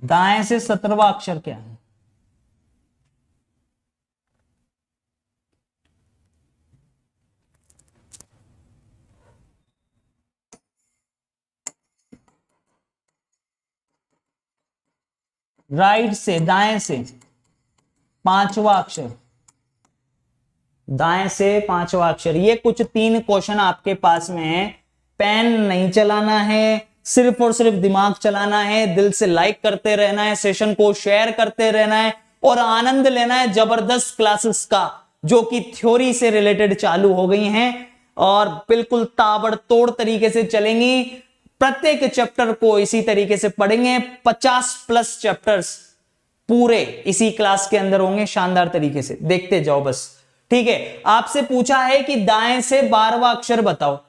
दाएं से 17वां अक्षर क्या है? राइट से, दाएं से 5वां अक्षर, दाएं से 5वां अक्षर। ये कुछ 3 क्वेश्चन आपके पास में है। पेन नहीं चलाना है, सिर्फ और सिर्फ दिमाग चलाना है, दिल से लाइक करते रहना है, सेशन को शेयर करते रहना है और आनंद लेना है जबरदस्त क्लासेस का, जो कि थ्योरी से रिलेटेड चालू हो गई हैं और बिल्कुल ताबड़तोड़ तरीके से चलेंगी। प्रत्येक चैप्टर को इसी तरीके से पढ़ेंगे। 50+ चैप्टर्स पूरे इसी क्लास के अंदर होंगे, शानदार तरीके से देखते जाओ बस। ठीक है, आपसे पूछा है कि दाएं से 12वां अक्षर बताओ।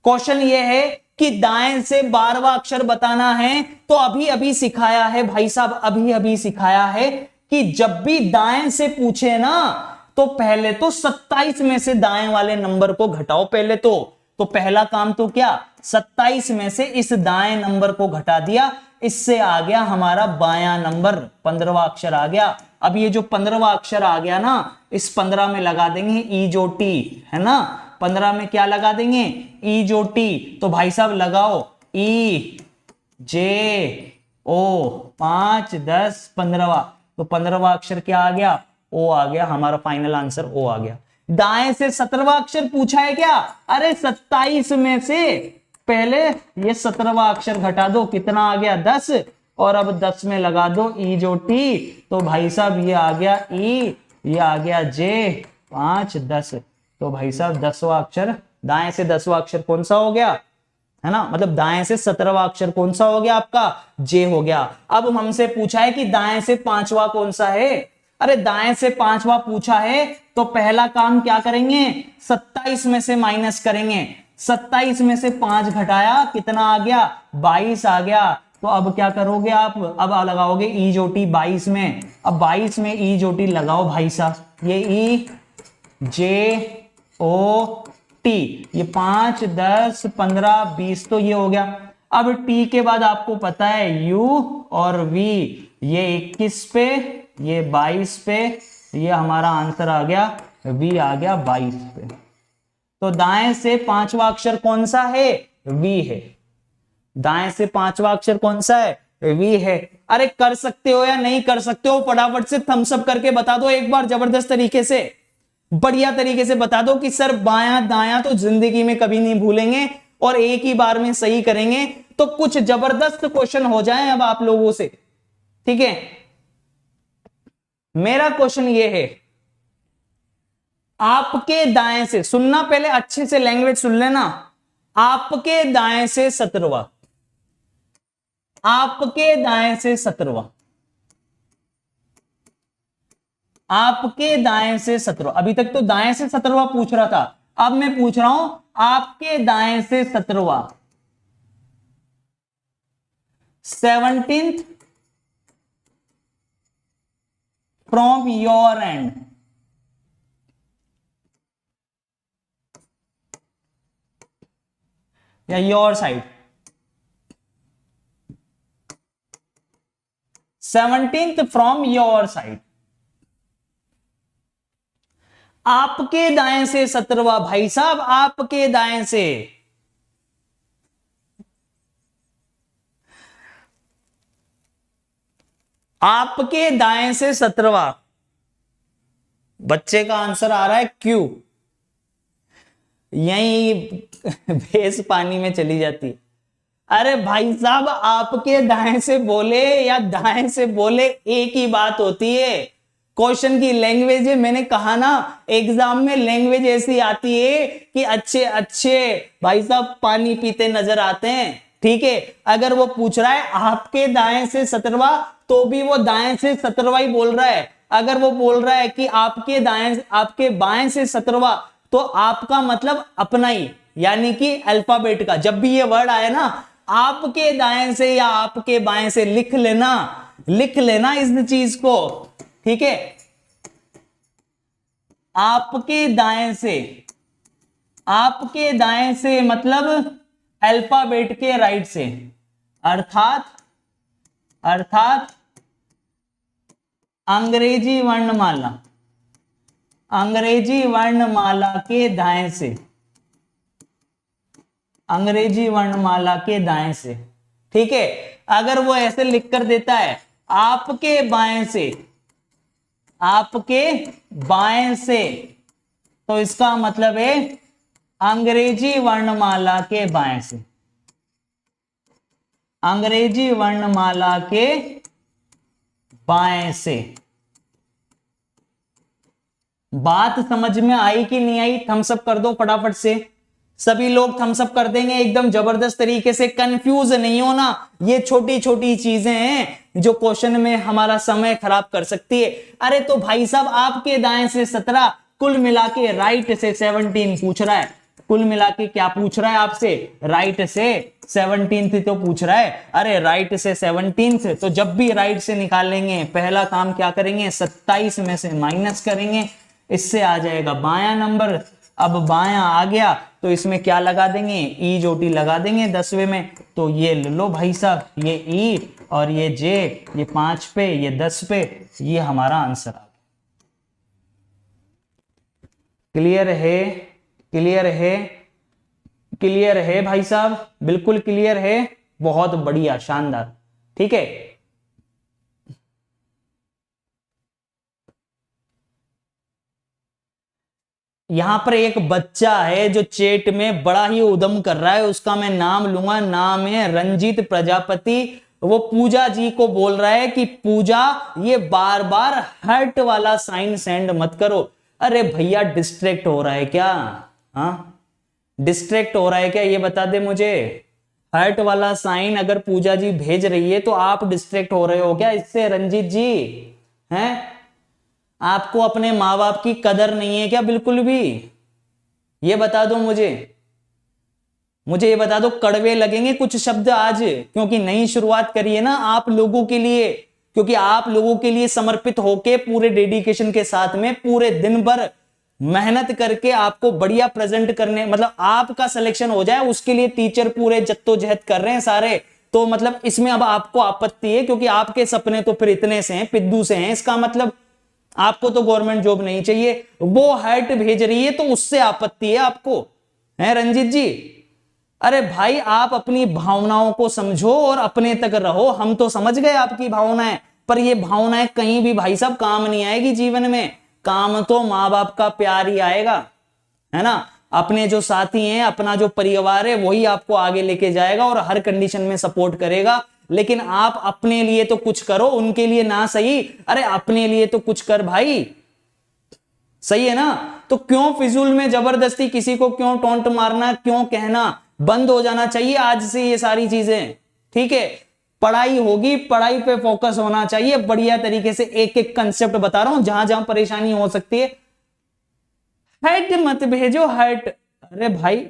क्वेश्चन ये है कि दाएं से 12वां अक्षर बताना है, तो अभी अभी सिखाया है भाई साहब, अभी अभी सिखाया है कि जब भी दाएं से पूछे ना, तो पहले तो 27 में से दाएं वाले नंबर को घटाओ पहले तो पहला काम तो क्या, 27 में से इस दाएं नंबर को घटा दिया, इससे आ गया हमारा बायां नंबर, 15वां अक्षर आ गया। अब ये जो 15वां अक्षर आ गया ना, इस 15 में लगा देंगे ई जो टी है ना, 15 में क्या लगा देंगे, ई जो टी। तो भाई साहब लगाओ ई जे ओ, 5 10 15वां, तो 15वां अक्षर क्या आ गया, ओ आ गया। हमारा फाइनल आंसर ओ आ गया। दाएं से 17वां अक्षर पूछा है क्या, अरे 27 में से पहले ये 17वां अक्षर घटा दो, कितना आ गया 10, और अब 10 में लगा दो ई जो टी, तो भाई साहब ये आ गया ई, ये आ गया जे, 5 10, तो भाई साहब 10वां अक्षर, दाएं से 10वां अक्षर कौन सा हो गया, है ना, मतलब दाएं से 17वां अक्षर कौन सा हो गया आपका, जे हो गया। अब हमसे पूछा है कि दाएं से 5वां कौन सा है, अरे दाएं से 5वां पूछा है तो पहला काम क्या करेंगे, 27 में से माइनस करेंगे, 27 में से 5 घटाया, कितना आ गया 22 आ गया। तो अब क्या करोगे आप, अब लगाओगे ई जो टी 22 में, अब 22 में ई जो टी लगाओ भाई साहब, ये ई जे ओ टी, ये 5 10 15 20, तो ये हो गया। अब टी के बाद आपको पता है यू और वी, ये 21 पे, ये 22 पे, ये हमारा आंसर आ गया, वी आ गया 22 पे। तो दाएं से 5वां अक्षर कौन सा है, वी है। दाएं से 5वां अक्षर कौन सा है, वी है। अरे कर सकते हो या नहीं कर सकते हो, फटाफट से थम्स अप करके बता दो एक बार, जबरदस्त तरीके से, बढ़िया तरीके से बता दो कि सर बायां दायां तो जिंदगी में कभी नहीं भूलेंगे और एक ही बार में सही करेंगे, तो कुछ जबरदस्त क्वेश्चन हो जाए अब आप लोगों से। ठीक है, मेरा क्वेश्चन ये है, आपके दाएं से, सुनना पहले अच्छे से, लैंग्वेज सुन लेना, आपके दाएं से 17वां, आपके दाएं से 17वां, आपके दाएं से 17वां, अभी तक तो दाएं से 17वां पूछ रहा था, अब मैं पूछ रहा हूं आपके दाएं से 17वां, 17th फ्रॉम योर एंड, या your side, 17th from your side, आपके दाएं से 17वां भाई साहब, आपके दाएं से, आपके दाएं से 17वां, बच्चे का आंसर आ रहा है क्यू, यही भैंस पानी में चली जाती। अरे भाई साहब, आपके दाएं से बोले या दाएं से बोले एक ही बात होती है, क्वेश्चन की लैंग्वेज है। मैंने कहा ना, एग्जाम में लैंग्वेज ऐसी आती है कि अच्छे अच्छे भाई साहब पानी पीते नजर आते हैं। ठीक है, अगर वो पूछ रहा है आपके दाएं से 17वां, तो भी वो दाएं से 17वां ही बोल रहा है। अगर वो बोल रहा है कि आपके दाएं, आपके बाएं से 17वां, तो आपका मतलब अपना ही, यानी कि अल्फाबेट का। जब भी ये वर्ड आए ना, आपके दाएं से या आपके बाएं से लिख लेना, लिख लेना इस चीज को। ठीक है, आपके दाएं से, आपके दाएं से मतलब अल्फाबेट के राइट से, अर्थात अंग्रेजी वर्णमाला, अंग्रेजी वर्णमाला के दाएं से, अंग्रेजी वर्णमाला के दाएं से। ठीक है, अगर वो ऐसे लिख कर देता है आपके बाएं से, आपके बाएं से, तो इसका मतलब है अंग्रेजी वर्णमाला के बाएं से, अंग्रेजी वर्णमाला के बाएं से। बात समझ में आई कि नहीं आई? थम्स अप कर दो फटाफट से, सभी लोग थम्स अप कर देंगे एकदम जबरदस्त तरीके से। कंफ्यूज नहीं होना, ये छोटी छोटी चीजें हैं जो क्वेश्चन में हमारा समय खराब कर सकती है। अरे तो भाई साहब आपके दाएं से 17, कुल मिला के राइट से 17 पूछ रहा है। कुल मिला के क्या पूछ रहा है आपसे? राइट से 17 तो पूछ रहा है। अरे राइट से 17, तो जब भी राइट से निकालेंगे पहला काम क्या करेंगे? 27 में से माइनस करेंगे, इससे आ जाएगा बायां नंबर। अब बायां आ गया तो इसमें क्या लगा देंगे? ई जोटी लगा देंगे 10वें में। तो ये लो भाई साहब, ये ई और ये जे, ये 5 पे, ये 10 पे, ये हमारा आंसर आ गया। क्लियर है? क्लियर है? क्लियर है भाई साहब? बिल्कुल क्लियर है, बहुत बढ़िया, शानदार। ठीक है, यहां पर एक बच्चा है जो चैट में बड़ा ही उद्यम कर रहा है, उसका मैं नाम लूंगा, नाम है रंजीत प्रजापति। वो पूजा जी को बोल रहा है कि पूजा ये बार बार हर्ट वाला साइन सेंड मत करो। अरे भैया डिस्ट्रैक्ट हो रहा है क्या? हाँ, डिस्ट्रैक्ट हो रहा है क्या, ये बता दे मुझे। हर्ट वाला साइन अगर पूजा जी भेज रही है तो आप डिस्ट्रैक्ट हो रहे हो क्या इससे रंजीत जी? हैं, आपको अपने माँ बाप की कदर नहीं है क्या बिल्कुल भी? ये बता दो मुझे ये बता दो। कड़वे लगेंगे कुछ शब्द आज, क्योंकि नई शुरुआत करी है ना आप लोगों के लिए, क्योंकि आप लोगों के लिए समर्पित होके पूरे डेडिकेशन के साथ में पूरे दिन भर मेहनत करके आपको बढ़िया प्रेजेंट करने, मतलब आपका सिलेक्शन हो जाए उसके लिए टीचर पूरे जद्दोजहद कर रहे हैं सारे। तो मतलब इसमें अब आपको आपत्ति है, क्योंकि आपके सपने तो फिर इतने से हैं, पिद्दू से हैं, इसका मतलब आपको तो गवर्नमेंट जॉब नहीं चाहिए। वो हर्ट भेज रही है तो उससे आपत्ति है आपको, है रंजीत जी? अरे भाई आप अपनी भावनाओं को समझो और अपने तक रहो। हम तो समझ गए आपकी भावनाएं, पर ये भावनाएं कहीं भी भाई साहब काम नहीं आएगी जीवन में। काम तो माँ बाप का प्यार ही आएगा, है ना? अपने जो साथी हैं, अपना जो परिवार है, वही आपको आगे लेके जाएगा और हर कंडीशन में सपोर्ट करेगा। लेकिन आप अपने लिए तो कुछ करो, उनके लिए ना सही, अरे अपने लिए तो कुछ कर भाई, सही है ना? तो क्यों फिजूल में जबरदस्ती किसी को क्यों टोंट मारना, क्यों कहना? बंद हो जाना चाहिए आज से ये सारी चीजें। ठीक है, पढ़ाई होगी, पढ़ाई पे फोकस होना चाहिए बढ़िया तरीके से। एक एक कंसेप्ट बता रहा हूं, जहां जहां परेशानी हो सकती है। हर्ट मत भेजो, हर्ट। अरे भाई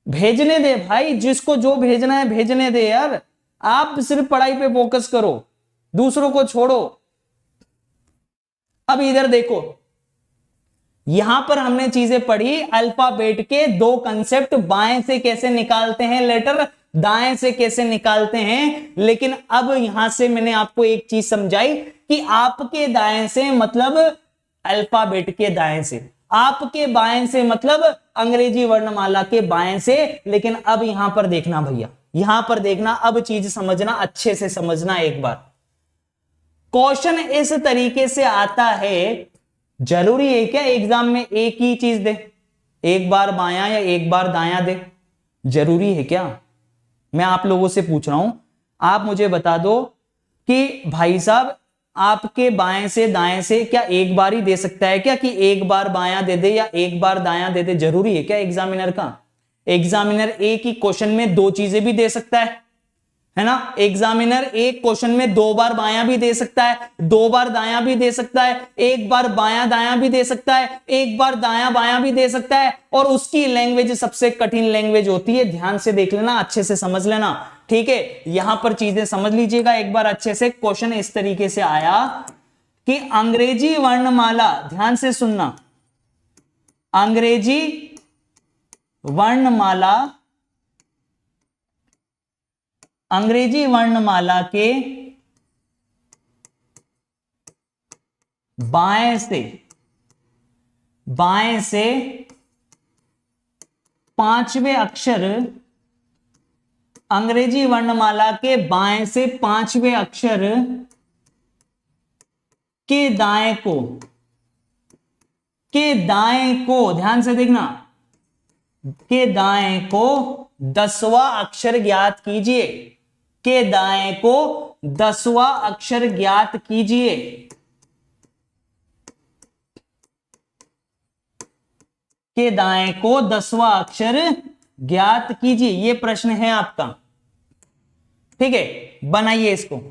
भेजने दे भाई, जिसको जो भेजना है भेजने दे यार। आप सिर्फ पढ़ाई पे फोकस करो, दूसरों को छोड़ो। अब इधर देखो, यहां पर हमने चीजें पढ़ी, अल्फाबेट के 2 कंसेप्ट, बाएं से कैसे निकालते हैं लेटर, दाएं से कैसे निकालते हैं। लेकिन अब यहां से मैंने आपको एक चीज समझाई कि आपके दाएं से मतलब अल्फाबेट के दाएं से, आपके बाएं से मतलब अंग्रेजी वर्णमाला के बाएं से। लेकिन अब यहां पर देखना भैया, यहां पर देखना, अब चीज समझना, अच्छे से समझना एक बार। क्वेश्चन इस तरीके से आता है, जरूरी है क्या एग्जाम में एक ही चीज दे, एक बार बायां या एक बार दायां दे? जरूरी है क्या? मैं आप लोगों से पूछ रहा हूं, आप मुझे बता दो कि भाई साहब आपके बाएं से दाएं से क्या एक बार ही दे सकता है क्या, कि एक बार बायां दे दे या एक बार दायां दे दे? जरूरी है क्या एग्जामिनर का? एग्जामिनर एक ही क्वेश्चन में 2 चीजें भी दे सकता है ना? एग्जामिनर एक क्वेश्चन में 2 बार बायां भी दे सकता है, 2 बार दायां भी दे सकता है, एक बार बायां दायां भी दे सकता है, एक बार दायां बायां भी दे सकता है। और उसकी लैंग्वेज सबसे कठिन लैंग्वेज होती है, ध्यान से देख लेना, अच्छे से समझ लेना। ठीक है, यहां पर चीजें समझ लीजिएगा एक बार अच्छे से। क्वेश्चन इस तरीके से आया कि अंग्रेजी वर्णमाला, ध्यान से सुनना, अंग्रेजी वर्णमाला, अंग्रेजी वर्णमाला के बाएं से पांचवें अक्षर, अंग्रेजी वर्णमाला के बाएं से पांचवें अक्षर के दाएं को ध्यान से देखना, के दाएं को 10वां अक्षर ज्ञात कीजिए, के दाएं को 10वां अक्षर ज्ञात कीजिए। के दाएं को 10वां अक्षर ज्ञात कीजिए, यह प्रश्न है आपका। ठीक है, बनाइए इसको।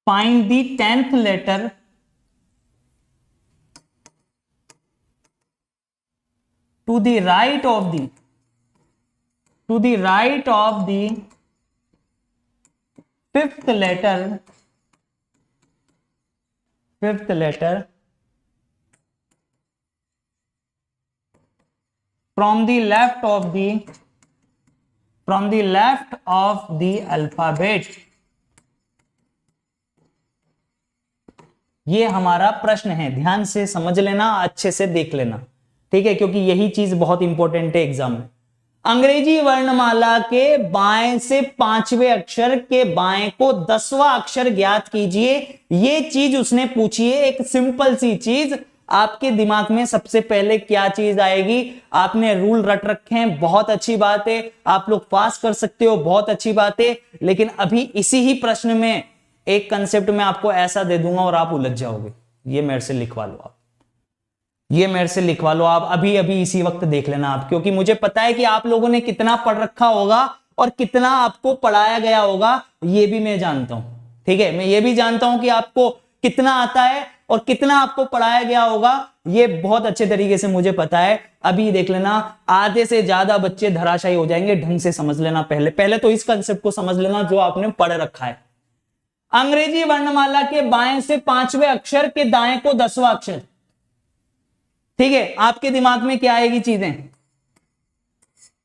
Find the 10th letter to the right of the fifth letter from the left of the alphabet। ये हमारा प्रश्न है, ध्यान से समझ लेना, अच्छे से देख लेना, ठीक है, क्योंकि यही चीज बहुत इंपॉर्टेंट है एग्जाम में। अंग्रेजी वर्णमाला के बाएं से पांचवें अक्षर के बाएं को 10वां अक्षर ज्ञात कीजिए, ये चीज उसने पूछी है। एक सिंपल सी चीज, आपके दिमाग में सबसे पहले क्या चीज आएगी? आपने रूल रट रखे हैं, बहुत अच्छी बात है, आप लोग पास कर सकते हो, बहुत अच्छी बात है। लेकिन अभी इसी ही प्रश्न में एक कंसेप्ट में आपको ऐसा दे दूंगा और आप उलझ जाओगे। ये मेरे से लिखवा लो आप, ये मेरे से लिखवा लो आप, अभी अभी इसी वक्त देख लेना आप, क्योंकि मुझे पता है कि आप लोगों ने कितना पढ़ रखा होगा और कितना आपको पढ़ाया गया होगा, ये भी मैं जानता हूं। ठीक है, मैं ये भी जानता हूं कि आपको कितना आता है और कितना आपको पढ़ाया गया होगा, ये बहुत अच्छे तरीके से मुझे पता है। अभी देख लेना, आधे से ज्यादा बच्चे धराशायी हो जाएंगे। ढंग से समझ लेना, पहले तो इस कंसेप्ट को समझ लेना जो आपने पढ़ रखा है। अंग्रेजी वर्णमाला के बाएं से पांचवें अक्षर के दाएं को 10वां अक्षर। ठीक है, आपके दिमाग में क्या आएगी चीजें?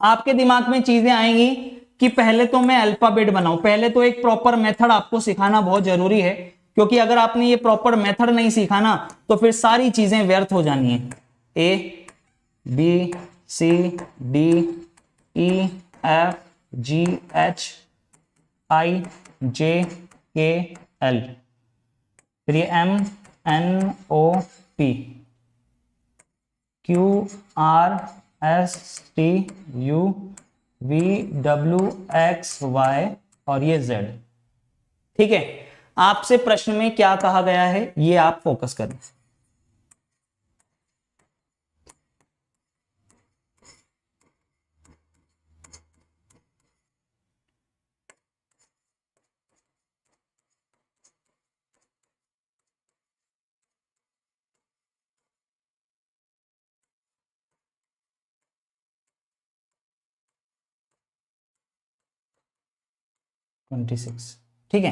आपके दिमाग में चीजें आएंगी कि पहले तो मैं अल्फाबेट बनाऊं। पहले तो एक प्रॉपर मेथड आपको सिखाना बहुत जरूरी है, क्योंकि अगर आपने ये प्रॉपर मेथड नहीं सीखा ना तो फिर सारी चीजें व्यर्थ हो जानी है। A B C D E F G H I J K L, फिर ये M N O P Q R S T U V W X Y और ये Z। ठीक है, आपसे प्रश्न में क्या कहा गया है ये आप फोकस करें। ठीक है,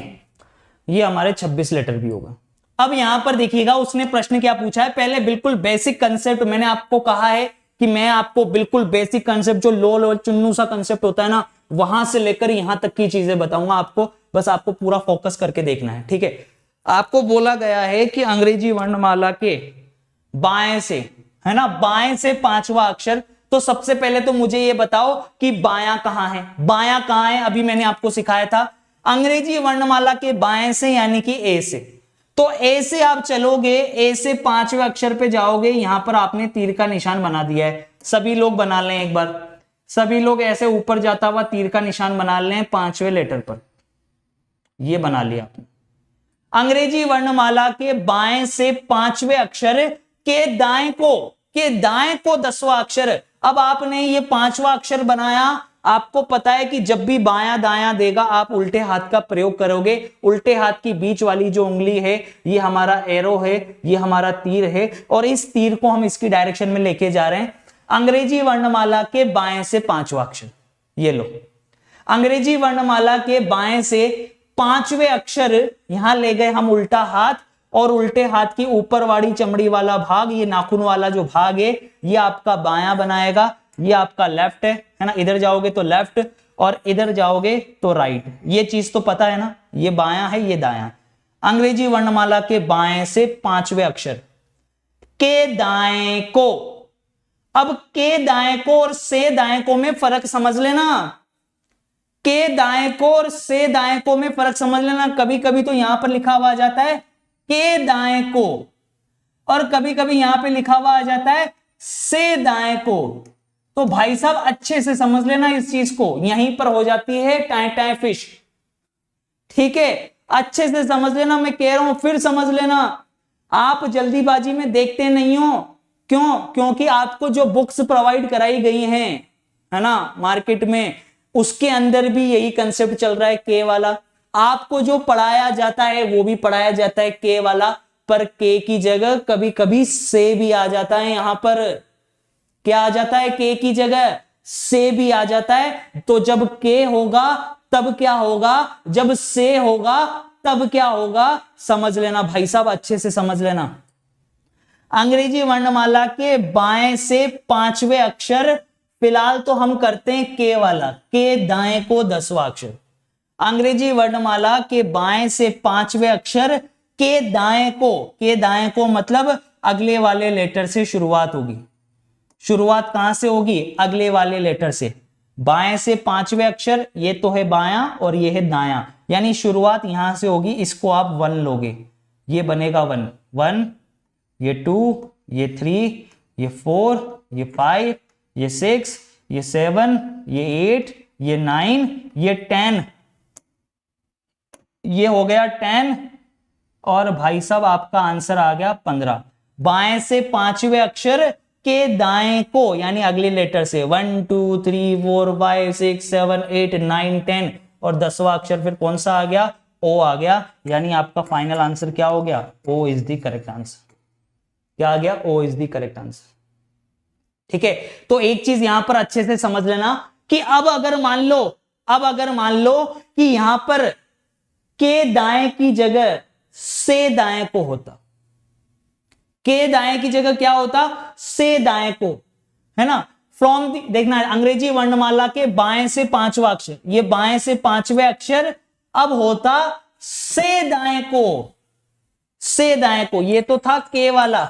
ये हमारे 26 लेटर भी होगा। अब यहां पर देखिएगा उसने प्रश्न क्या पूछा है। पहले बिल्कुल बेसिक कंसेप्ट, मैंने आपको कहा है कि मैं आपको बिल्कुल बेसिक कंसेप्ट, जो लो चुन्नू सा कंसेप्ट होता है ना, वहां से लेकर यहां तक की चीजें बताऊंगा आपको, बस आपको पूरा फोकस करके देखना है। ठीक है, आपको बोला गया है कि अंग्रेजी वर्णमाला के बाएं से, है ना, बाएं से पांचवा अक्षर। तो सबसे पहले तो मुझे ये बताओ कि बायां कहां है? बायां कहां है? अभी मैंने आपको सिखाया था, अंग्रेजी वर्णमाला के बाएं से यानी कि ए से। तो ए से आप चलोगे, ए से पांचवें अक्षर पे जाओगे, यहां पर आपने तीर का निशान बना दिया है। सभी लोग बना लें एक बार, सभी लोग ऐसे ऊपर जाता हुआ तीर का निशान बना लें पांचवें लेटर पर। ये बना लिया आपने। अंग्रेजी वर्णमाला के बाएं से पांचवें अक्षर के दाएं को 10वां अक्षर। अब आपने ये पांचवा अक्षर बनाया, आपको पता है कि जब भी बायां दायां देगा आप उल्टे हाथ का प्रयोग करोगे। उल्टे हाथ की बीच वाली जो उंगली है ये हमारा एरो है, ये हमारा तीर है, और इस तीर को हम इसकी डायरेक्शन में लेके जा रहे हैं। अंग्रेजी वर्णमाला के बाएं से पांचवा अक्षर, ये लो, अंग्रेजी वर्णमाला के बाएं से पांचवें अक्षर यहां ले गए हम उल्टा हाथ, और उल्टे हाथ की ऊपर वाली चमड़ी वाला भाग, ये नाखून वाला जो भाग है, ये आपका बायां बनाएगा, ये आपका लेफ्ट है ना, इधर जाओगे तो लेफ्ट और इधर जाओगे तो राइट, ये चीज तो पता है ना, ये बायां है ये दायां। अंग्रेजी वर्णमाला के बाएं से पांचवें अक्षर के दाएं को, अब के दाएं को और से दाएं को में फर्क समझ लेना, के दाएं को और से दाएं को में फर्क समझ लेना। कभी कभी तो यहां पर लिखा हुआ आ जाता है के दाएं को, और कभी कभी यहां पे लिखा हुआ आ जाता है से दाएं को। तो भाई साहब अच्छे से समझ लेना इस चीज को, यहीं पर हो जाती है टाइ टाइ फिश, ठीक है, अच्छे से समझ लेना, मैं कह रहा हूं फिर समझ लेना। आप जल्दीबाजी में देखते नहीं हो, क्यों? क्योंकि आपको जो बुक्स प्रोवाइड कराई गई हैं, है ना, मार्केट में, उसके अंदर भी यही कंसेप्ट चल रहा है के वाला। आपको जो पढ़ाया जाता है वो भी पढ़ाया जाता है के वाला, पर के की जगह कभी कभी से भी आ जाता है। यहां पर क्या आ जाता है? के की जगह से भी आ जाता है। तो जब के होगा तब क्या होगा, जब से होगा तब क्या होगा, समझ लेना भाई साहब, अच्छे से समझ लेना। अंग्रेजी वर्णमाला के बाएं से पांचवें अक्षर, फिलहाल तो हम करते हैं के वाला, के दाएं को 10वां अक्षर। अंग्रेजी वर्णमाला के बाएं से पांचवें अक्षर के दाएं को, के दाएं को मतलब अगले वाले लेटर से शुरुआत होगी। शुरुआत कहां से होगी? अगले वाले लेटर से। बाएं से पांचवें अक्षर, ये तो है बायां और ये है दायां, यानी शुरुआत यहां से होगी। इसको आप 1 लोगे, ये बनेगा 1, 1, ये 2, ये 3, ये 4, ये 5, ये 6, ये 7, ये 8, ये 9, ये 10, ये हो गया 10, और भाई साहब आपका आंसर आ गया 15। बाएं से पांचवें अक्षर के दाएं को, यानी अगले लेटर से 1 2 3 4 5 6 7 8 9 10, और 10वां अक्षर फिर कौन सा आ गया? ओ आ गया, यानी आपका फाइनल आंसर क्या हो गया? O is the correct answer. क्या आ गया? O is the correct answer. ठीक है, तो एक चीज यहां पर अच्छे से समझ लेना कि अब अगर मान लो कि यहां पर के दाएं की जगह से दाएं को होता, के दाएं की जगह क्या होता? से दाएं को, है ना। फ्रॉम देखना है, अंग्रेजी वर्णमाला के बाएं से पांचवा अक्षर, ये बाएं से पांचवें अक्षर अब होता से दाएं को, से दाएं को। ये तो था के वाला,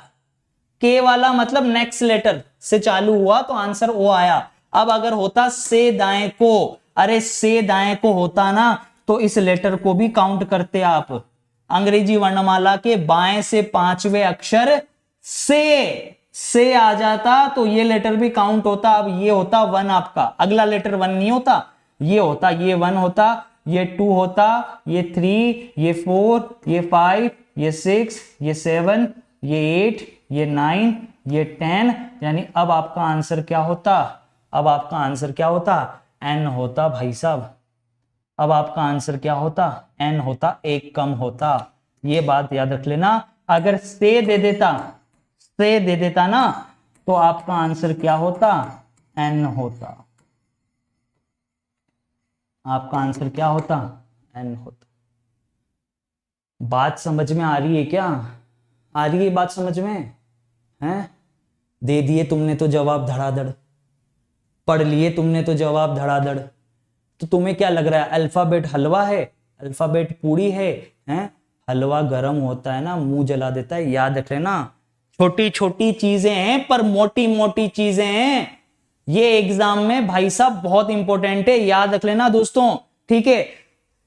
के वाला मतलब नेक्स्ट लेटर से चालू हुआ तो आंसर ओ आया। अब अगर होता से दाएं को, अरे से दाएं को होता ना, तो इस लेटर को भी काउंट करते आप। अंग्रेजी वर्णमाला के बाएं से पांचवें अक्षर से आ जाता तो ये लेटर भी काउंट होता। अब ये होता 1 आपका, अगला लेटर 1 नहीं होता, ये होता, ये 1 होता, ये 2 होता, ये 3, ये 4, ये 5, ये 6, ये 7, ये 8, ये 9, ये 10, यानी अब आपका आंसर क्या होता? अब आपका आंसर क्या होता? n होता भाई साहब। अब आपका आंसर क्या होता? n होता, एक कम होता। ये बात याद रख लेना। अगर से दे देता ना, तो आपका आंसर क्या होता? n होता। आपका आंसर क्या होता? n होता। बात समझ में आ रही है क्या? आ रही है बात समझ में? हैं? दे दिए तुमने तो जवाब धड़ाधड़, पढ़ लिए तुमने तो जवाब धड़ाधड़। तो तुम्हें क्या लग रहा है? अल्फाबेट हलवा है, अल्फाबेट पूरी है, हैं? हलवा गर्म होता है ना, मुंह जला देता है। याद रख लेना, छोटी छोटी चीजें हैं पर मोटी मोटी चीजें हैं। ये एग्जाम में भाई साहब बहुत इंपॉर्टेंट है, याद रख लेना दोस्तों। ठीक है,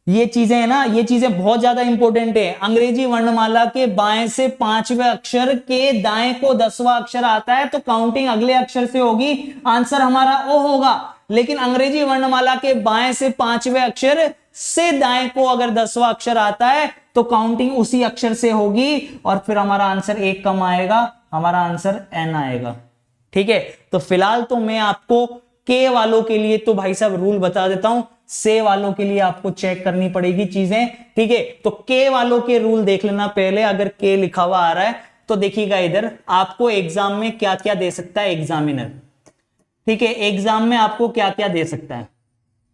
ये चीजें है ना, ये चीजें बहुत ज्यादा इंपॉर्टेंट है। अंग्रेजी वर्णमाला के बाएं से पांचवें अक्षर के दाएं को 10वां अक्षर आता है तो काउंटिंग अगले अक्षर से होगी, आंसर हमारा ओ होगा। लेकिन अंग्रेजी वर्णमाला के बाएं से पांचवें अक्षर से दाएं को अगर 10वां अक्षर आता है तो काउंटिंग उसी अक्षर से होगी, और फिर हमारा आंसर एक कम आएगा, हमारा आंसर n आएगा। ठीक है, तो फिलहाल तो मैं आपको के वालों के लिए तो भाई साहब रूल बता देता हूं, से वालों के लिए आपको चेक करनी पड़ेगी चीजें। ठीक है, तो के वालों के रूल देख लेना पहले। अगर के लिखा हुआ आ रहा है तो देखिएगा इधर आपको एग्जाम में क्या क्या दे सकता है एग्जामिनर। ठीक है, एग्जाम में आपको क्या क्या दे सकता है।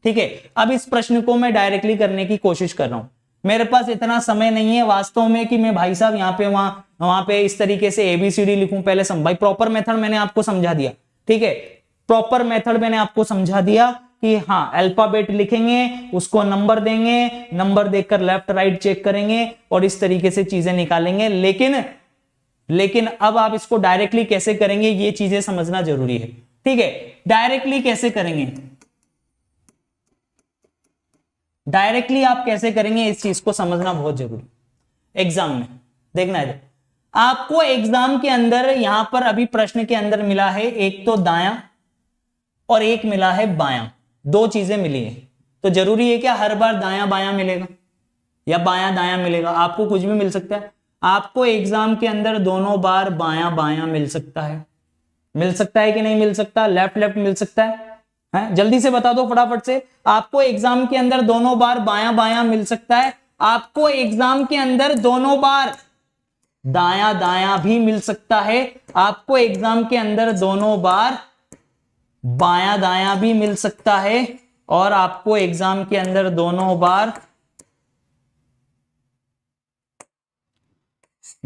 ठीक है, अब इस प्रश्न को मैं डायरेक्टली करने की कोशिश कर रहा हूं। मेरे पास इतना समय नहीं है वास्तव में कि मैं भाई साहब यहाँ पे वहां पे इस तरीके से एबीसीडी लिखूं। पहले भाई प्रॉपर मेथड मैंने आपको समझा दिया। ठीक है, प्रॉपर मेथड मैंने आपको समझा दिया कि हाँ अल्फाबेट लिखेंगे, उसको नंबर देंगे, नंबर देखकर लेफ्ट राइट चेक करेंगे और इस तरीके से चीजें निकालेंगे। लेकिन अब आप इसको डायरेक्टली कैसे करेंगे ये चीजें समझना जरूरी है। ठीक है, डायरेक्टली कैसे करेंगे, डायरेक्टली आप कैसे करेंगे इस चीज को समझना बहुत जरूरी। एग्जाम में देखना है, आपको एग्जाम के अंदर यहां पर अभी प्रश्न के अंदर मिला है एक तो दायां और एक मिला है बायां, दो चीजें मिली है। तो जरूरी है क्या हर बार दायां बायां मिलेगा या बायां दायां मिलेगा? आपको कुछ भी मिल सकता है। आपको एग्जाम के अंदर दोनों बार बायां बायां मिल सकता है। मिल सकता है कि नहीं मिल सकता? लेफ्ट लेफ्ट मिल सकता है? जल्दी से बता दो फटाफट से। आपको एग्जाम के अंदर दोनों बार बायां बायां मिल सकता है। आपको एग्जाम के अंदर दोनों बार दायां दायां भी मिल सकता है। आपको एग्जाम के अंदर दोनों बार बायां दायां भी मिल सकता है और आपको एग्जाम के अंदर दोनों बार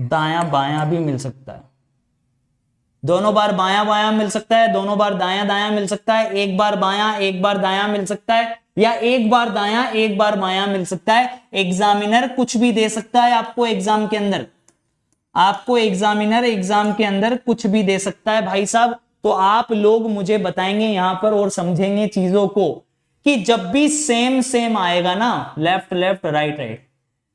दायां बायां भी मिल सकता है। दोनों बार बायां बायां मिल सकता है, दोनों बार दायां दायां मिल सकता है, एक बार बायां एक बार दायां मिल सकता है, या एक बार दायां एक बार बायां मिल सकता है। एग्जामिनर कुछ भी दे सकता है आपको एग्जाम के अंदर। आपको एग्जामिनर एग्जाम के अंदर कुछ भी दे सकता है भाई साहब। तो आप लोग मुझे बताएंगे यहां पर और समझेंगे चीजों को कि जब भी सेम सेम आएगा ना, left left right right,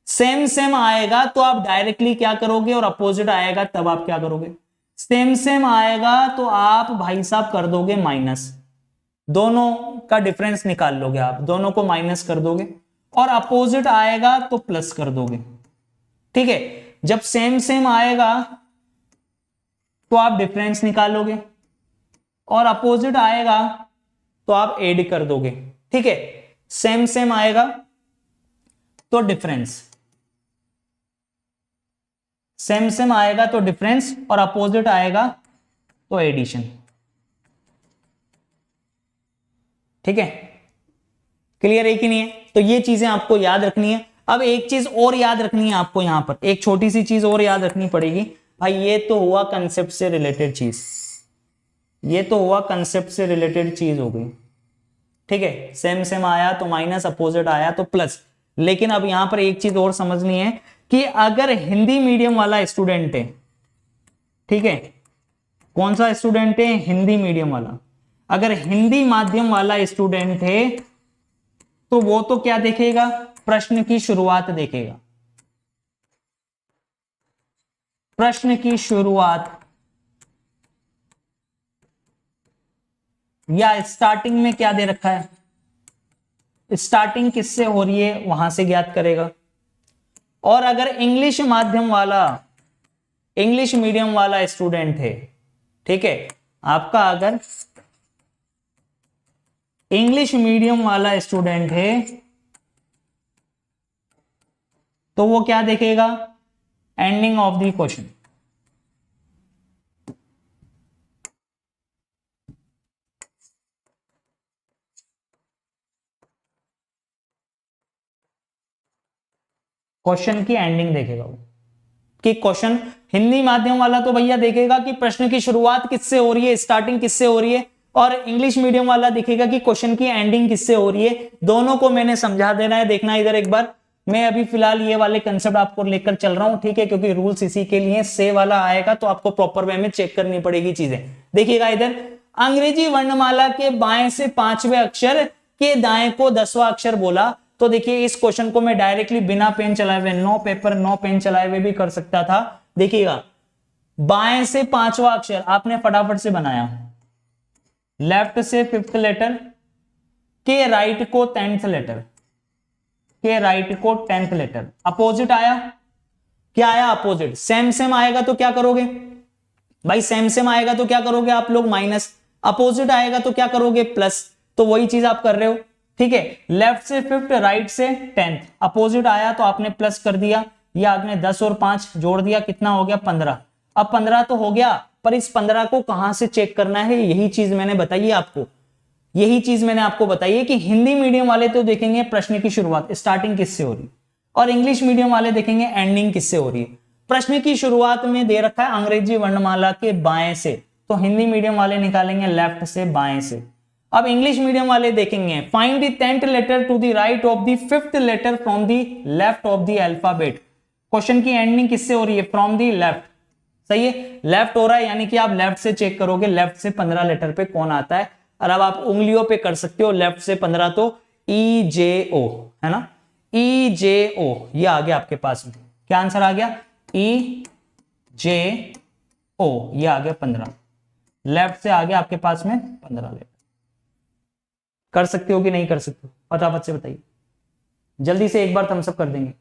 same same आएगा तो आप डायरेक्टली क्या करोगे, और अपोजिट आएगा तब आप क्या करोगे? सेम सेम आएगा तो आप भाई साहब कर दोगे माइनस, दोनों का डिफरेंस निकाल लोगे आप, दोनों को माइनस कर दोगे, और अपोजिट आएगा तो प्लस कर दोगे। ठीक है, जब सेम सेम आएगा तो आप डिफरेंस निकालोगे और अपोजिट आएगा तो आप ऐड कर दोगे। ठीक है, सेम सेम आएगा तो डिफरेंस, सेम सेम आएगा तो डिफरेंस और अपोजिट आएगा तो एडिशन। ठीक है, क्लियर है कि नहीं है? तो ये चीजें आपको याद रखनी है। अब एक चीज और याद रखनी है आपको, यहां पर एक छोटी सी चीज और याद रखनी पड़ेगी भाई। ये तो हुआ कंसेप्ट से रिलेटेड चीज, ये तो हुआ कंसेप्ट से रिलेटेड चीज हो गई। ठीक है, सेम सेम आया तो माइनस, अपोजिट आया तो प्लस। लेकिन अब यहां पर एक चीज और समझनी है कि अगर हिंदी मीडियम वाला स्टूडेंट है, ठीक है, कौन सा स्टूडेंट है? हिंदी मीडियम वाला। अगर हिंदी माध्यम वाला स्टूडेंट है तो वो तो क्या देखेगा? प्रश्न की शुरुआत देखेगा। प्रश्न की शुरुआत या स्टार्टिंग में क्या दे रखा है, स्टार्टिंग किससे हो रही है वहां से ज्ञात करेगा। और अगर इंग्लिश माध्यम वाला, इंग्लिश मीडियम वाला स्टूडेंट है, ठीक है, आपका अगर इंग्लिश मीडियम वाला स्टूडेंट है तो वो क्या देखेगा? Ending of the question. Question की एंडिंग देखेगा वो, कि क्वेश्चन, हिंदी माध्यम वाला तो भैया देखेगा कि प्रश्न की शुरुआत किससे हो रही है, स्टार्टिंग किससे हो रही है, और इंग्लिश मीडियम वाला दिखेगा कि क्वेश्चन की एंडिंग किससे हो रही है। दोनों को मैंने समझा देना है। देखना इधर एक बार, मैं अभी फिलहाल ये वाले कंसेप्ट आपको लेकर चल रहा हूं, ठीक है, क्योंकि रूल्स इसी के लिए। से वाला आएगा तो आपको प्रॉपर वे में चेक करनी पड़ेगी चीजें। देखिएगा इधर, अंग्रेजी वर्णमाला के बाएं से 5वें अक्षर के दाएं को 10वां अक्षर बोला। तो देखिए इस क्वेश्चन को मैं डायरेक्टली बिना पेन चलाए हुए, नो पेपर नो पेन चलाए हुए भी कर सकता था। देखिएगा, बाएं से 5वां अक्षर आपने फटाफट से बनाया, लेफ्ट से 5th लेटर, के राइट को 10th लेटर, के राइट को 10th लेटर। अपोजिट आया, क्या आया? अपोजिट। सेम सेम आएगा तो क्या करोगे भाई? सेम सेम आएगा तो क्या करोगे आप लोग? माइनस। अपोजिट आएगा तो क्या करोगे? प्लस। तो वही चीज आप कर रहे हो। ठीक है, लेफ्ट से 5th, राइट से 10th। अपोजिट आया तो आपने प्लस कर दिया, या आपने 10 और 5 जोड़ दिया, कितना हो गया? 15। अब 15 तो हो गया, पर इस 15 को कहां से चेक करना है, यही चीज मैंने बताई है आपको। यही चीज मैंने आपको बताई है कि हिंदी मीडियम वाले तो देखेंगे प्रश्न की शुरुआत स्टार्टिंग किससे हो रही है, और इंग्लिश मीडियम वाले देखेंगे एंडिंग किससे हो रही है। प्रश्न की शुरुआत में दे रखा है अंग्रेजी वर्णमाला के बाएं से, तो हिंदी मीडियम वाले निकालेंगे लेफ्ट से बाएं से। अब इंग्लिश मीडियम वाले देखेंगे find the 10th letter to the right of the 5th letter from the left of the alphabet. Question की एंडिंग किससे हो रही है, फ्रॉम द लेफ्ट। सही है, लेफ्ट हो रहा है, यानी कि आप लेफ्ट से चेक करोगे लेफ्ट से 15 लेटर पे कौन आता है। और अब आप उंगलियों पे कर सकते हो लेफ्ट से 15, तो EJO है ना, EJO ये आ गया आपके पास में। क्या आंसर आ गया, EJO ये आ गया 15, लेफ्ट से आ गया आपके पास में 15 लेटर। कर सकते हो कि नहीं कर सकते हो, फटाफट से बताइए, जल्दी से एक बार थम्स अप कर देंगे।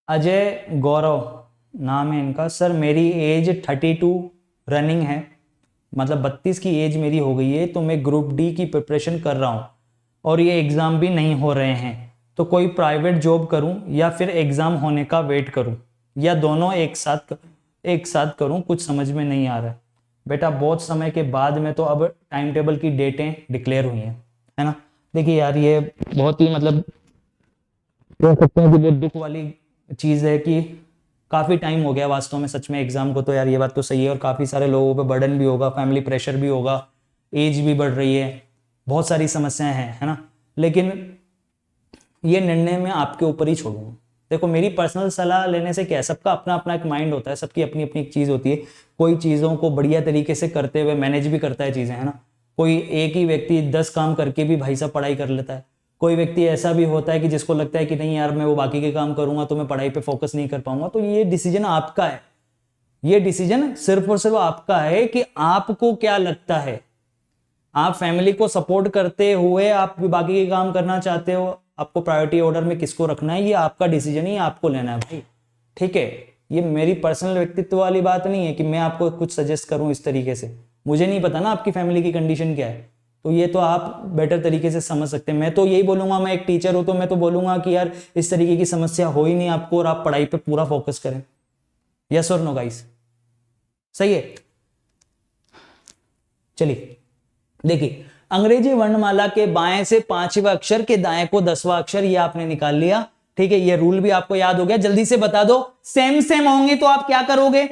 अजय गौरव नाम है इनका। सर मेरी एज 32 रनिंग है, मतलब 32 की एज मेरी हो गई है, तो मैं ग्रुप डी की प्रिपरेशन कर रहा हूँ और ये एग्ज़ाम भी नहीं हो रहे हैं, तो कोई प्राइवेट जॉब करूँ या फिर एग्ज़ाम होने का वेट करूँ, या दोनों एक साथ करूँ, कुछ समझ में नहीं आ रहा है। बेटा बहुत समय के बाद में तो अब टाइम टेबल की डेटें डिक्लेयर हुई हैं, है ना। देखिए यार ये बहुत ही मतलब कह सकते हैं कि बहुत दुख वाली चीज़ है कि काफ़ी टाइम हो गया वास्तव में सच में एग्ज़ाम को, तो यार ये बात तो सही है, और काफ़ी सारे लोगों पे बर्डन भी होगा, फैमिली प्रेशर भी होगा, एज भी बढ़ रही है, बहुत सारी समस्याएं हैं, है ना। लेकिन ये निर्णय मैं आपके ऊपर ही छोड़ूंगा। देखो मेरी पर्सनल सलाह लेने से क्या है, सबका अपना अपना एक माइंड होता है, सबकी अपनी अपनी एक चीज़ होती है। कोई चीज़ों को बढ़िया तरीके से करते हुए मैनेज भी करता है चीज़ें, है ना। कोई एक ही व्यक्ति 10 काम करके भी भाई साहब पढ़ाई कर लेता है। कोई व्यक्ति ऐसा भी होता है कि जिसको लगता है कि नहीं यार मैं वो बाकी के काम करूंगा तो मैं पढ़ाई पे फोकस नहीं कर पाऊंगा। तो ये डिसीजन आपका है, ये डिसीजन सिर्फ और सिर्फ आपका है कि आपको क्या लगता है। आप फैमिली को सपोर्ट करते हुए आप बाकी के काम करना चाहते हो, आपको प्रायोरिटी ऑर्डर में किसको रखना है, ये आपका डिसीजन ही आपको लेना है भाई, ठीक है। ये मेरी पर्सनल व्यक्तित्व वाली बात नहीं है कि मैं आपको कुछ सजेस्ट करूं इस तरीके से। मुझे नहीं पता ना आपकी फैमिली की कंडीशन क्या है, तो ये तो आप बेटर तरीके से समझ सकते हैं। मैं तो यही बोलूंगा, मैं एक टीचर हूं तो मैं तो बोलूंगा कि यार इस तरीके की समस्या हो ही नहीं आपको, और आप पढ़ाई पे पूरा फोकस करें। यस और नो गाइस, सही है। चलिए देखिए, अंग्रेजी वर्णमाला के बाएं से 5वें अक्षर के दाएं को 10वां अक्षर, ये आपने निकाल लिया, ठीक है। ये रूल भी आपको याद हो गया। जल्दी से बता दो, सेम सेम होंगे तो आप क्या करोगे,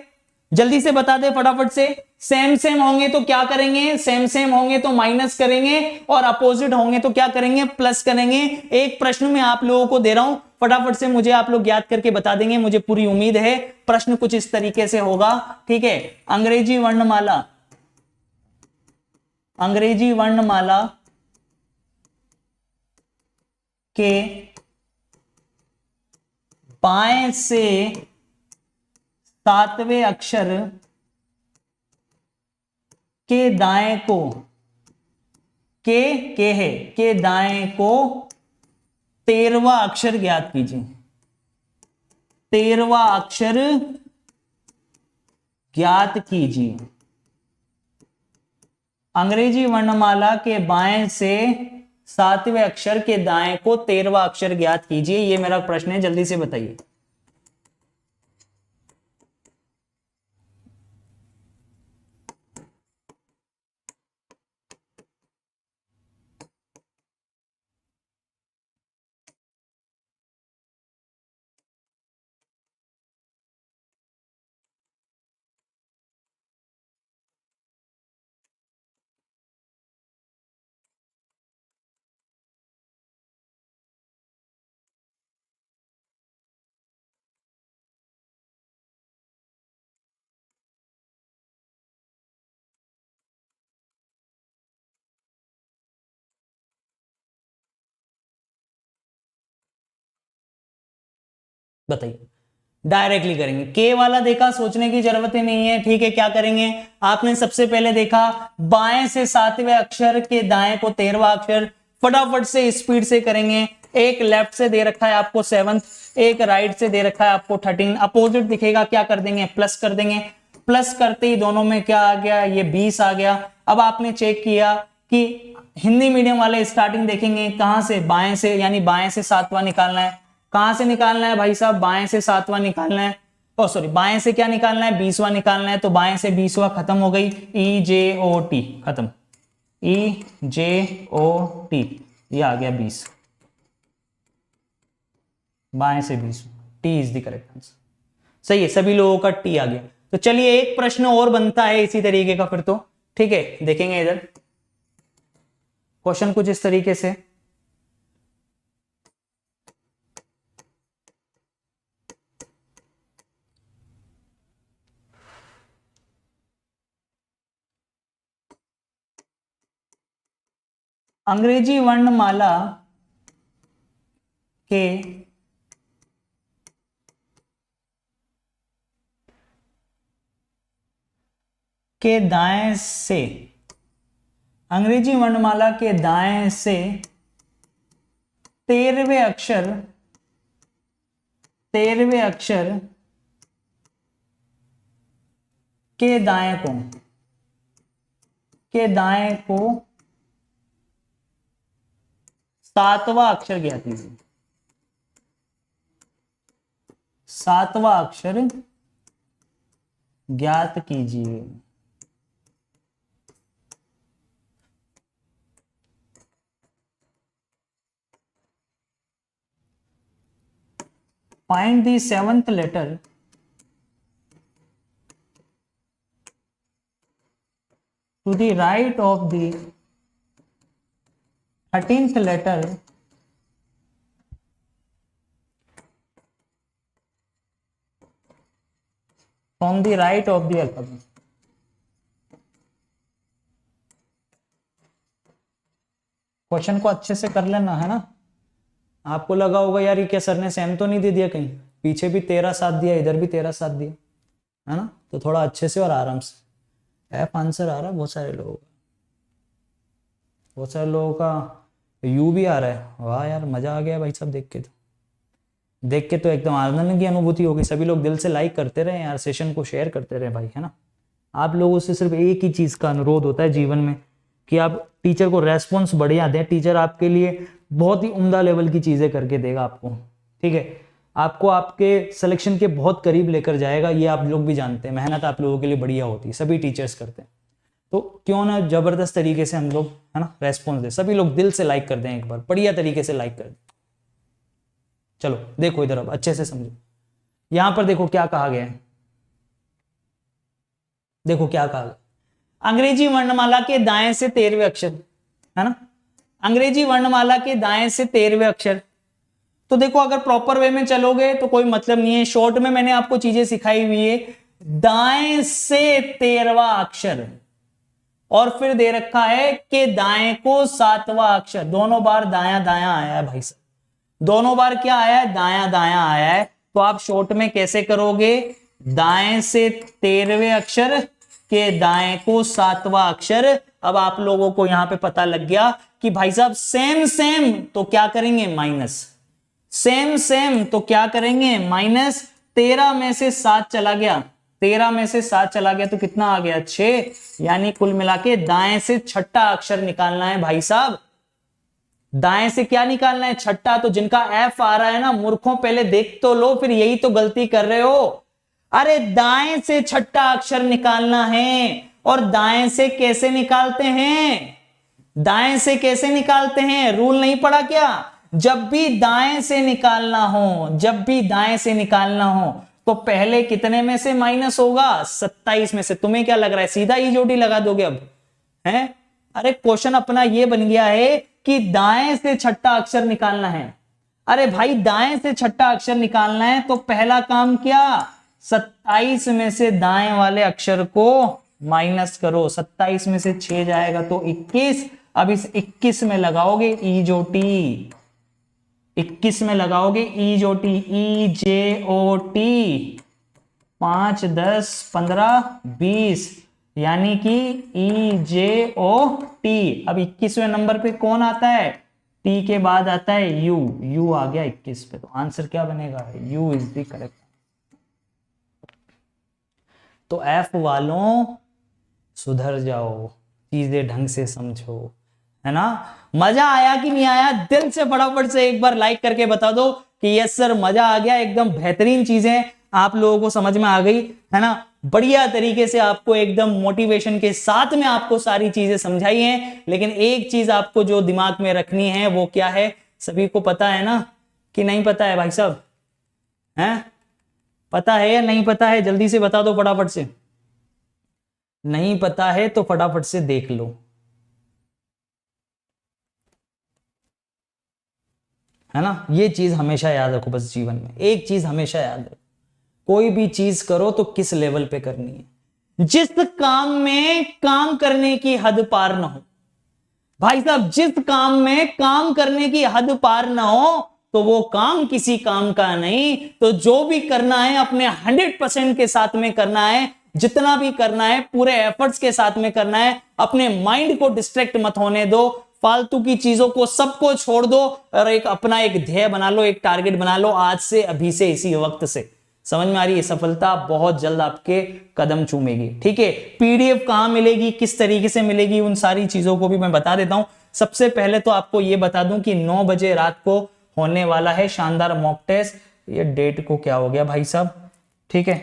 जल्दी से बता दे फटाफट से। सेम सेम होंगे तो क्या करेंगे, सेम सेम होंगे तो माइनस करेंगे, और अपोजिट होंगे तो क्या करेंगे, प्लस करेंगे। एक प्रश्न में आप लोगों को दे रहा हूं, फटाफट से मुझे आप लोग याद करके बता देंगे, मुझे पूरी उम्मीद है। प्रश्न कुछ इस तरीके से होगा, ठीक है। अंग्रेजी वर्णमाला के बाएं से 7वें अक्षर के दाएं को के दाएं को 13वां अक्षर ज्ञात कीजिए। 13वां अक्षर ज्ञात कीजिए। अंग्रेजी वर्णमाला के बाएं से 7वें अक्षर के दाएं को 13वां अक्षर ज्ञात कीजिए, ये मेरा प्रश्न है, जल्दी से बताइए। बताइए, डायरेक्टली करेंगे। के वाला देखा, सोचने की जरूरत ही नहीं है, ठीक है। क्या करेंगे, आपने सबसे पहले देखा बाएं से 7वें अक्षर के दाएं को 13वां अक्षर, फटाफट से स्पीड से करेंगे। एक लेफ्ट से दे रखा है आपको 7th, एक राइट से दे रखा है आपको 13, अपोजिट दिखेगा, क्या कर देंगे, प्लस कर देंगे। प्लस करते ही दोनों में क्या आ गया, ये 20 आ गया। अब आपने चेक किया कि हिंदी मीडियम वाले स्टार्टिंग देखेंगे कहां से, बाएं से, यानी बाएं से सातवां निकालना है। कहां से निकालना है भाई साहब, बाएं से सातवां निकालना है। ओ सॉरी, बाएं से क्या निकालना है, 20वां निकालना है। तो बाएं से 20वां खत्म हो गई, EJOT खत्म, EJOT ये आ गया 20, बाएं से 20, T is the correct answer. सही है, सभी लोगों का टी आ गया। तो चलिए एक प्रश्न और बनता है इसी तरीके का फिर तो, ठीक है, देखेंगे इधर क्वेश्चन कुछ इस तरीके से। अंग्रेजी वर्णमाला के दाएं से, अंग्रेजी वर्णमाला के दाएं से 13वें अक्षर के दाएं को 7वां अक्षर ज्ञात कीजिए। 7वां अक्षर ज्ञात कीजिए। Find the 7th letter to the right of the 13th letter from the right of the alphabet। Question को अच्छे से कर लेना है ना। आपको लगा होगा यार ये क्या सर ने सेम तो नहीं दे दिया, कहीं पीछे भी 13 7 दिया, इधर भी 13 7 दिया है ना। तो थोड़ा अच्छे से और आराम से। एफ आंसर आ रहा है बहुत सारे लोगों का यू भी आ रहा है। वाह यार मजा आ गया भाई साहब, देख के तो एकदम आनंद की अनुभूति होगी। सभी लोग दिल से लाइक करते रहे यार, सेशन को शेयर करते रहे भाई, है ना। आप लोगों से सिर्फ एक ही चीज का अनुरोध होता है जीवन में कि आप टीचर को रेस्पॉन्स बढ़िया दें। टीचर आपके लिए बहुत ही उम्दा लेवल की चीजें करके देगा आपको, ठीक है। आपको आपके सिलेक्शन के बहुत करीब लेकर जाएगा, ये आप लोग भी जानते हैं। मेहनत आप लोगों के लिए बढ़िया होती है, सभी टीचर्स करते हैं। तो क्यों ना जबरदस्त तरीके से हम लोग, है ना, रेस्पॉन्स दें। सभी लोग दिल से लाइक कर दें, एक बार बढ़िया तरीके से लाइक कर दें। चलो देखो इधर, अब अच्छे से समझो। यहां पर देखो क्या कहा गया है, देखो क्या कहा गया। अंग्रेजी वर्णमाला के दाएं से 13वें अक्षर, है ना। अंग्रेजी वर्णमाला के दाएं से 13वें अक्षर। तो देखो अगर प्रॉपर वे में चलोगे तो कोई मतलब नहीं है। शॉर्ट में मैंने आपको चीजें सिखाई हुई है। दाएं से 13वां अक्षर, और फिर दे रखा है कि दाएं को 7वां अक्षर। दोनों बार दाया दाया आया है भाई साहब, दोनों बार क्या आया है, दाया दाया आया है। तो आप शॉर्ट में कैसे करोगे, दाएं से 13वें अक्षर के दाएं को 7वां अक्षर। अब आप लोगों को यहां पे पता लग गया कि भाई साहब सेम सेम तो क्या करेंगे, माइनस। सेम सेम तो क्या करेंगे, माइनस। 13 में से 7 चला गया, 13 में से 7 चला गया तो कितना आ गया, 6। यानी कुल मिला के दाएं से छठा अक्षर निकालना है भाई साहब। दाएं से क्या निकालना है, छठा। तो जिनका एफ आ रहा है ना, मूर्खों पहले देख तो लो, फिर यही तो गलती कर रहे हो। अरे दाएं से छठा अक्षर निकालना है। और दाएं से कैसे निकालते हैं, दाएं से कैसे निकालते हैं, रूल नहीं पड़ा क्या। जब भी दाएं से निकालना हो, जब भी दाएं से निकालना हो तो पहले कितने में से माइनस होगा, 27 में से। तुम्हें क्या लग रहा है सीधा ई जोड़ी लगा दोगे अब, हैं। अरे क्वेश्चन अपना ये बन गया है कि दाएं से छठा अक्षर निकालना है। अरे भाई दाएं से छठा अक्षर निकालना है तो पहला काम क्या, 27 में से दाएं वाले अक्षर को माइनस करो। 27 में से 6 जाएगा तो 21। अब इस 21 में लगाओगे ई जो टी, 21 में लगाओगे ई जो टी, ई जे ओ टी। 5 10 15 20, यानी कि ई जे ओ टी। अब 21वें नंबर पे कौन आता है, टी के बाद आता है यू। यू आ गया 21 पे, तो आंसर क्या बनेगा, यू इज द करेक्ट। तो एफ वालों सुधर जाओ, चीजें ढंग से समझो, है ना। मजा आया कि नहीं आया? दिल से फटाफट से एक बार लाइक करके बता दो कि यस सर मजा आ गया, एकदम बेहतरीन चीजें आप लोगों को समझ में आ गई, है ना। बढ़िया तरीके से आपको एकदम मोटिवेशन के साथ में आपको सारी चीजें समझाई हैं। लेकिन एक चीज आपको जो दिमाग में रखनी है वो क्या है, सभी को पता है ना कि नहीं पता है भाई साहब? हैं, पता है या नहीं पता है? जल्दी से बता दो फटाफट से। नहीं पता है तो फटाफट से देख लो, है ना। ये चीज हमेशा याद रखो बस, जीवन में एक चीज हमेशा याद रखो, कोई भी चीज करो तो किस लेवल पे करनी है। जिस काम में काम करने की हद पार ना हो, भाई साहब जिस काम में काम करने की हद पार ना हो तो वो काम किसी काम का नहीं। तो जो भी करना है अपने 100% के साथ में करना है, जितना भी करना है पूरे एफर्ट्स के साथ में करना है। अपने माइंड को डिस्ट्रैक्ट मत होने दो, फालतू की चीजों को सबको छोड़ दो और एक अपना एक ध्येय बना लो, एक टारगेट बना लो आज से, अभी से, इसी वक्त से। समझ में आ रही है? सफलता बहुत जल्द आपके कदम चूमेगी, ठीक है। पीडीएफ कहां मिलेगी, किस तरीके से मिलेगी, उन सारी चीजों को भी मैं बता देता हूं। सबसे पहले तो आपको यह बता दूं कि 9 बजे रात को होने वाला है शानदार मॉक टेस्ट। ये डेट को क्या हो गया भाई साहब, ठीक है,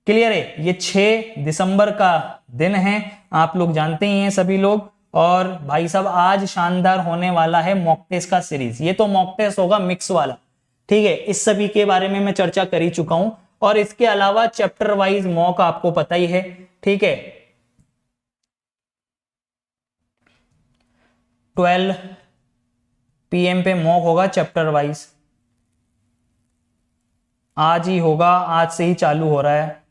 क्लियर है। ये 6 दिसंबर का दिन है, आप लोग जानते ही हैं सभी लोग। और भाई साहब आज शानदार होने वाला है मॉक टेस्ट का सीरीज। ये तो मॉक टेस्ट होगा मिक्स वाला, ठीक है। इस सभी के बारे में मैं चर्चा कर ही चुका हूं। और इसके अलावा चैप्टर वाइज मॉक आपको पता ही है, ठीक है। 12 PM पे मॉक होगा चैप्टर वाइज, आज ही होगा, आज से ही चालू हो रहा है,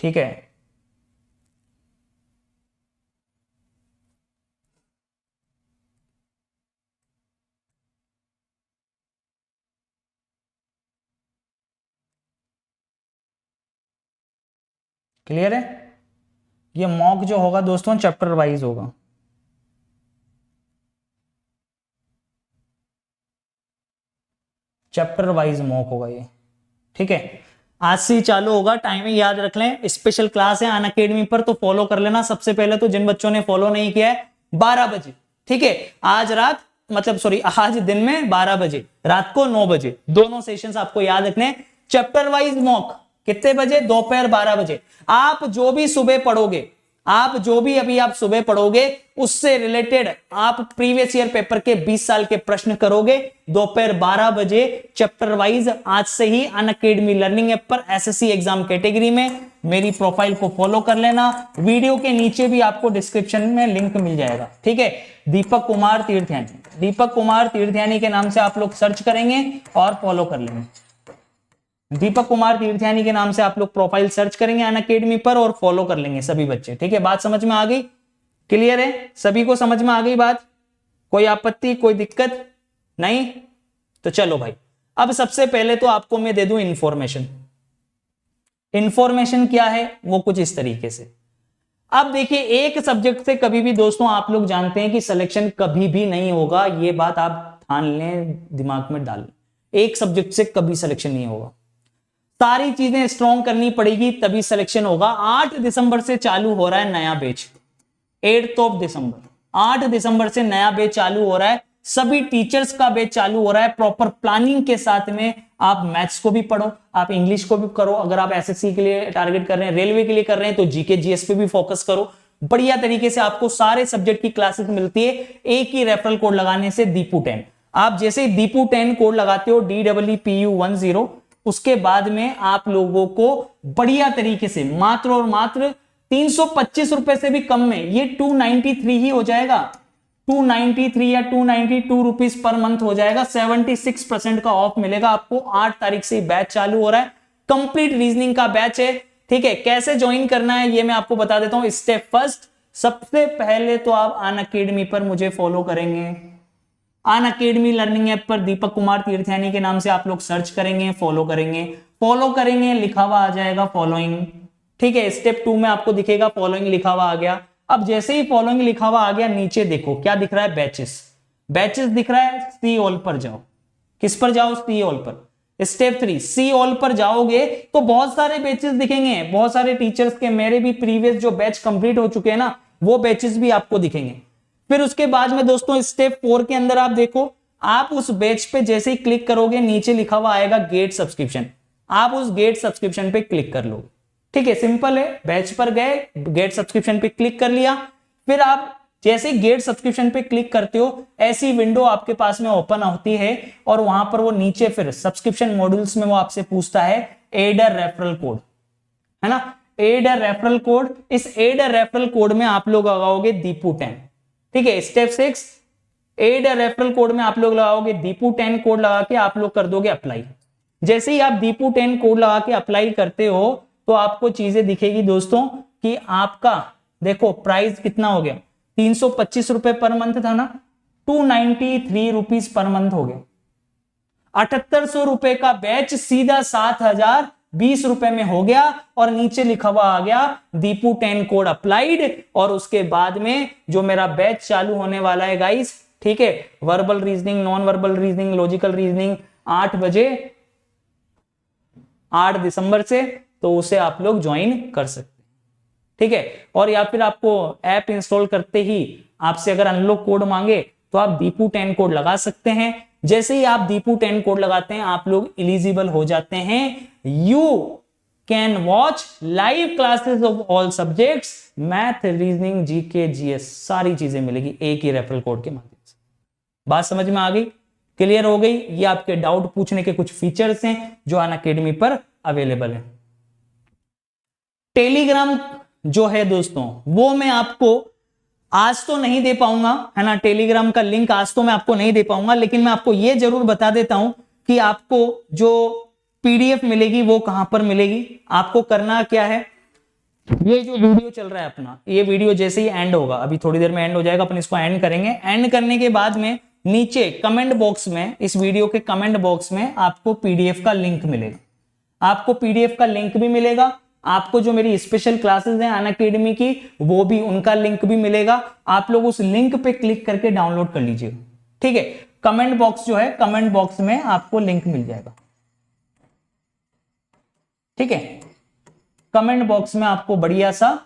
ठीक है। क्लियर है? ये मॉक जो होगा दोस्तों चैप्टर वाइज होगा, चैप्टर वाइज मॉक होगा ये, ठीक है। आज से ही चालू होगा, टाइमिंग याद रख लें। स्पेशल क्लास है अनअकैडमी पर, तो फॉलो कर लेना। सबसे पहले तो जिन बच्चों ने फॉलो नहीं किया है 12 बजे, ठीक है। आज रात मतलब सॉरी आज दिन में 12 बजे, रात को 9 बजे, दोनों सेशंस आपको याद रखने। चैप्टर वाइज मॉक कितने बजे? दोपहर 12 बजे। आप जो भी सुबह पढ़ोगे, आप जो भी अभी आप सुबह पढ़ोगे उससे रिलेटेड आप प्रीवियस ईयर पेपर के 20 साल के प्रश्न करोगे दोपहर 12 बजे चैप्टर वाइज। आज से ही अनअकैडमी लर्निंग ऐप पर एसएससी एग्जाम कैटेगरी में मेरी प्रोफाइल को फॉलो कर लेना। वीडियो के नीचे भी आपको डिस्क्रिप्शन में लिंक मिल जाएगा, ठीक है। दीपक कुमार तीर्थयानी, दीपक कुमार तीर्थयानी के नाम से आप लोग सर्च करेंगे और फॉलो कर लेंगे। दीपक कुमार तीर्थयानी के नाम से आप लोग प्रोफाइल सर्च करेंगे अनअकैडमी पर और फॉलो कर लेंगे सभी बच्चे, ठीक है। बात समझ में आ गई? क्लियर है? सभी को समझ में आ गई बात? कोई आपत्ति, कोई दिक्कत नहीं? तो चलो भाई, अब सबसे पहले तो आपको मैं दे दूं इंफॉर्मेशन। इंफॉर्मेशन क्या है वो कुछ इस तरीके से। अब देखिए, एक सब्जेक्ट से कभी भी दोस्तों आप लोग जानते हैं कि सिलेक्शन कभी भी नहीं होगा, ये बात आप ठान लें, दिमाग में डाल लें। एक सब्जेक्ट से कभी सिलेक्शन नहीं होगा, सारी चीजें स्ट्रॉन्ग करनी पड़ेगी तभी सिलेक्शन होगा। 8 दिसंबर से चालू हो रहा है नया बैच, 8 दिसंबर, 8 दिसंबर से नया बैच चालू हो रहा है। सभी टीचर्स का बैच चालू हो रहा है प्रॉपर प्लानिंग के साथ में। आप मैथ्स को भी पढ़ो, आप इंग्लिश को भी करो, अगर आप एसएससी के लिए टारगेट कर रहे हैं, रेलवे के लिए कर रहे हैं तो जीके जीएस पे भी फोकस करो। बढ़िया तरीके से आपको सारे सब्जेक्ट की क्लासेस मिलती है एक ही रेफरल कोड लगाने से, दीपू10। आप जैसे दीपू10 कोड लगाते हो DEEPU10, उसके बाद में आप लोगों को बढ़िया तरीके से मात्र और मात्र 325 रुपए से भी कम में ये 293 ही हो जाएगा। 293 या 292 रुपीज पर मंथ हो जाएगा। 76% का ऑफ मिलेगा आपको। 8 तारीख से बैच चालू हो रहा है, कंप्लीट रीजनिंग का बैच है, ठीक है। कैसे ज्वाइन करना है ये मैं आपको बता देता हूं। स्टेप फर्स्ट, सबसे पहले तो आप अनअकैडमी पर मुझे फॉलो करेंगे। अनअकैडमी लर्निंग ऐप पर दीपक कुमार तीर्थयानी के नाम से आप लोग सर्च करेंगे, फॉलो करेंगे। फॉलो करेंगे लिखा हुआ आ जाएगा फॉलोइंग, ठीक है। स्टेप 2 में आपको दिखेगा फॉलोइंग लिखा हुआ आ गया। अब जैसे ही फॉलोइंग लिखा हुआ आ गया, नीचे देखो क्या दिख रहा है, बैचेस। बैचेस दिख रहा है, सी ऑल पर जाओ। किस पर जाओ? सी ऑल पर। स्टेप 3 सी ऑल पर जाओगे तो बहुत सारे बैचेस दिखेंगे, बहुत सारे टीचर्स के, मेरे भी प्रीवियस जो बैच कंप्लीट हो चुके हैं ना वो बैचेस भी आपको दिखेंगे। फिर उसके बाद में दोस्तों स्टेप 4 के अंदर आप देखो, आप उस बैच पे जैसे ही क्लिक करोगे नीचे लिखा हुआ आएगा गेट सब्सक्रिप्शन, आप उस गेट सब्सक्रिप्शन पे क्लिक कर लो। ठीक है, सिंपल है, बैच पर गए, गेट सब्सक्रिप्शन पे क्लिक कर लिया। फिर आप जैसे गेट सब्सक्रिप्शन पे क्लिक करते हो ऐसी विंडो आपके पास में ओपन होती है और वहां पर वो नीचे फिर सब्सक्रिप्शन मॉड्यूल्स में वो आपसे पूछता है एड अ रेफरल कोड, है ना, एड अ रेफरल कोड। इस एड अ रेफरल कोड में आप लोग लगाओगे दीपू10। ठीक है, स्टेप 6 एड अ रेफरल कोड में आप लोग लगाओगे दीपू10 कोड लगा के आप लोग कर दोगे अप्लाई। जैसे ही आप दीपू10 कोड लगा के अप्लाई करते हो तो आपको चीजें दिखेगी दोस्तों कि आपका देखो प्राइस कितना हो गया, 325 रुपए पर मंथ था ना, 293 रुपीज पर मंथ हो गया। 7800 रुपए का बैच सीधा 7020 रुपए में हो गया और नीचे लिखा हुआ आ गया दीपू10 कोड अप्लाइड। और उसके बाद में जो मेरा बैच चालू होने वाला है गाइस, ठीक है, verbal reasoning, non verbal reasoning, logical reasoning 8 बजे 8 दिसंबर से, तो उसे आप लोग ज्वाइन कर सकते हैं। ठीक है, और या फिर आपको ऐप इंस्टॉल करते ही आपसे अगर अनलॉक कोड मांगे तो आप दीपू10 कोड लगा सकते हैं। जैसे ही आप दीपू10 कोड लगाते हैं आप लोग एलिजिबल हो जाते हैं। You can watch live classes of all subjects, math, reasoning, GK, GS, सारी चीजें मिलेगी एक ही रेफरल कोड के माध्यम से। बात समझ में आ गई, क्लियर हो गई? ये आपके डाउट पूछने के कुछ फीचर्स हैं जो अनअकैडमी पर अवेलेबल है। टेलीग्राम जो है दोस्तों वो मैं आपको आज तो नहीं दे पाऊंगा, है ना, टेलीग्राम का लिंक आज तो मैं आपको नहीं दे पाऊंगा, लेकिन मैं आपको ये जरूर बता देता हूं कि आपको जो पीडीएफ मिलेगी वो कहां पर मिलेगी। आपको करना क्या है, ये जो वीडियो चल रहा है अपना, ये वीडियो जैसे ही एंड होगा, अभी थोड़ी देर में एंड हो जाएगा, अपन इसको एंड करेंगे। एंड करने के बाद में नीचे कमेंट बॉक्स में, इस वीडियो के कमेंट बॉक्स में आपको पीडीएफ का लिंक मिलेगा। आपको पीडीएफ का लिंक भी मिलेगा, आपको जो मेरी स्पेशल क्लासेस हैं अनअकैडमी की वो भी, उनका लिंक भी मिलेगा। आप लोग उस लिंक पे क्लिक करके डाउनलोड कर लीजिएगा। ठीक है, कमेंट बॉक्स जो है, कमेंट बॉक्स में आपको लिंक मिल जाएगा। ठीक है, कमेंट बॉक्स में आपको बढ़िया सा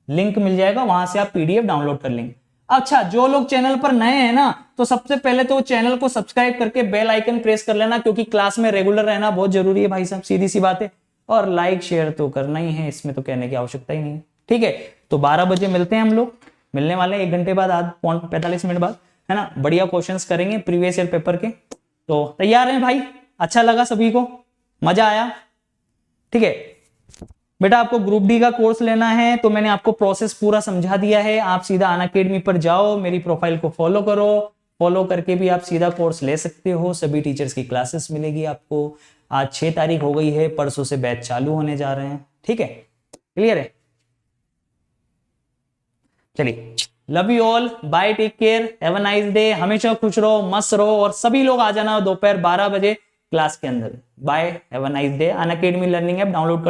लिंक मिल जाएगा, वहां से आप पीडीएफ डाउनलोड कर लेंगे। अच्छा, जो लोग चैनल पर नए हैं ना, तो सबसे पहले तो चैनल को सब्सक्राइब करके बेल आइकन प्रेस कर लेना, क्योंकि क्लास में रेगुलर रहना बहुत जरूरी है भाई साहब, सीधी सी बात है। और लाइक शेयर तो करना ही है, इसमें तो कहने की आवश्यकता ही नहीं है। ठीक है, तो 12 बजे मिलते हैं हम लोग, मिलने वाले 1 घंटे बाद, आध 45 मिनट बाद, है ना। बढ़िया क्वेश्चंस करेंगे प्रीवियस ईयर पेपर के, तो तैयार हैं भाई? अच्छा लगा सभी को, मजा आया? ठीक है बेटा, आपको ग्रुप डी का कोर्स लेना है तो मैंने आपको प्रोसेस पूरा समझा दिया है। आप सीधा अनअकैडमी पर जाओ, मेरी प्रोफाइल को फॉलो करो, फॉलो करके भी आप सीधा कोर्स ले सकते हो। सभी टीचर्स की क्लासेस मिलेगी आपको। आज 6 तारीख हो गई है, परसों से बैच चालू होने जा रहे हैं। ठीक है, क्लियर है? चलिए, love you all, bye, take care, have a nice day. हमेशा खुश रहो, मस्त रहो, और सभी लोग आ जाना दोपहर 12 बजे क्लास के अंदर। Bye, have a nice day. Unacademy learning app download कर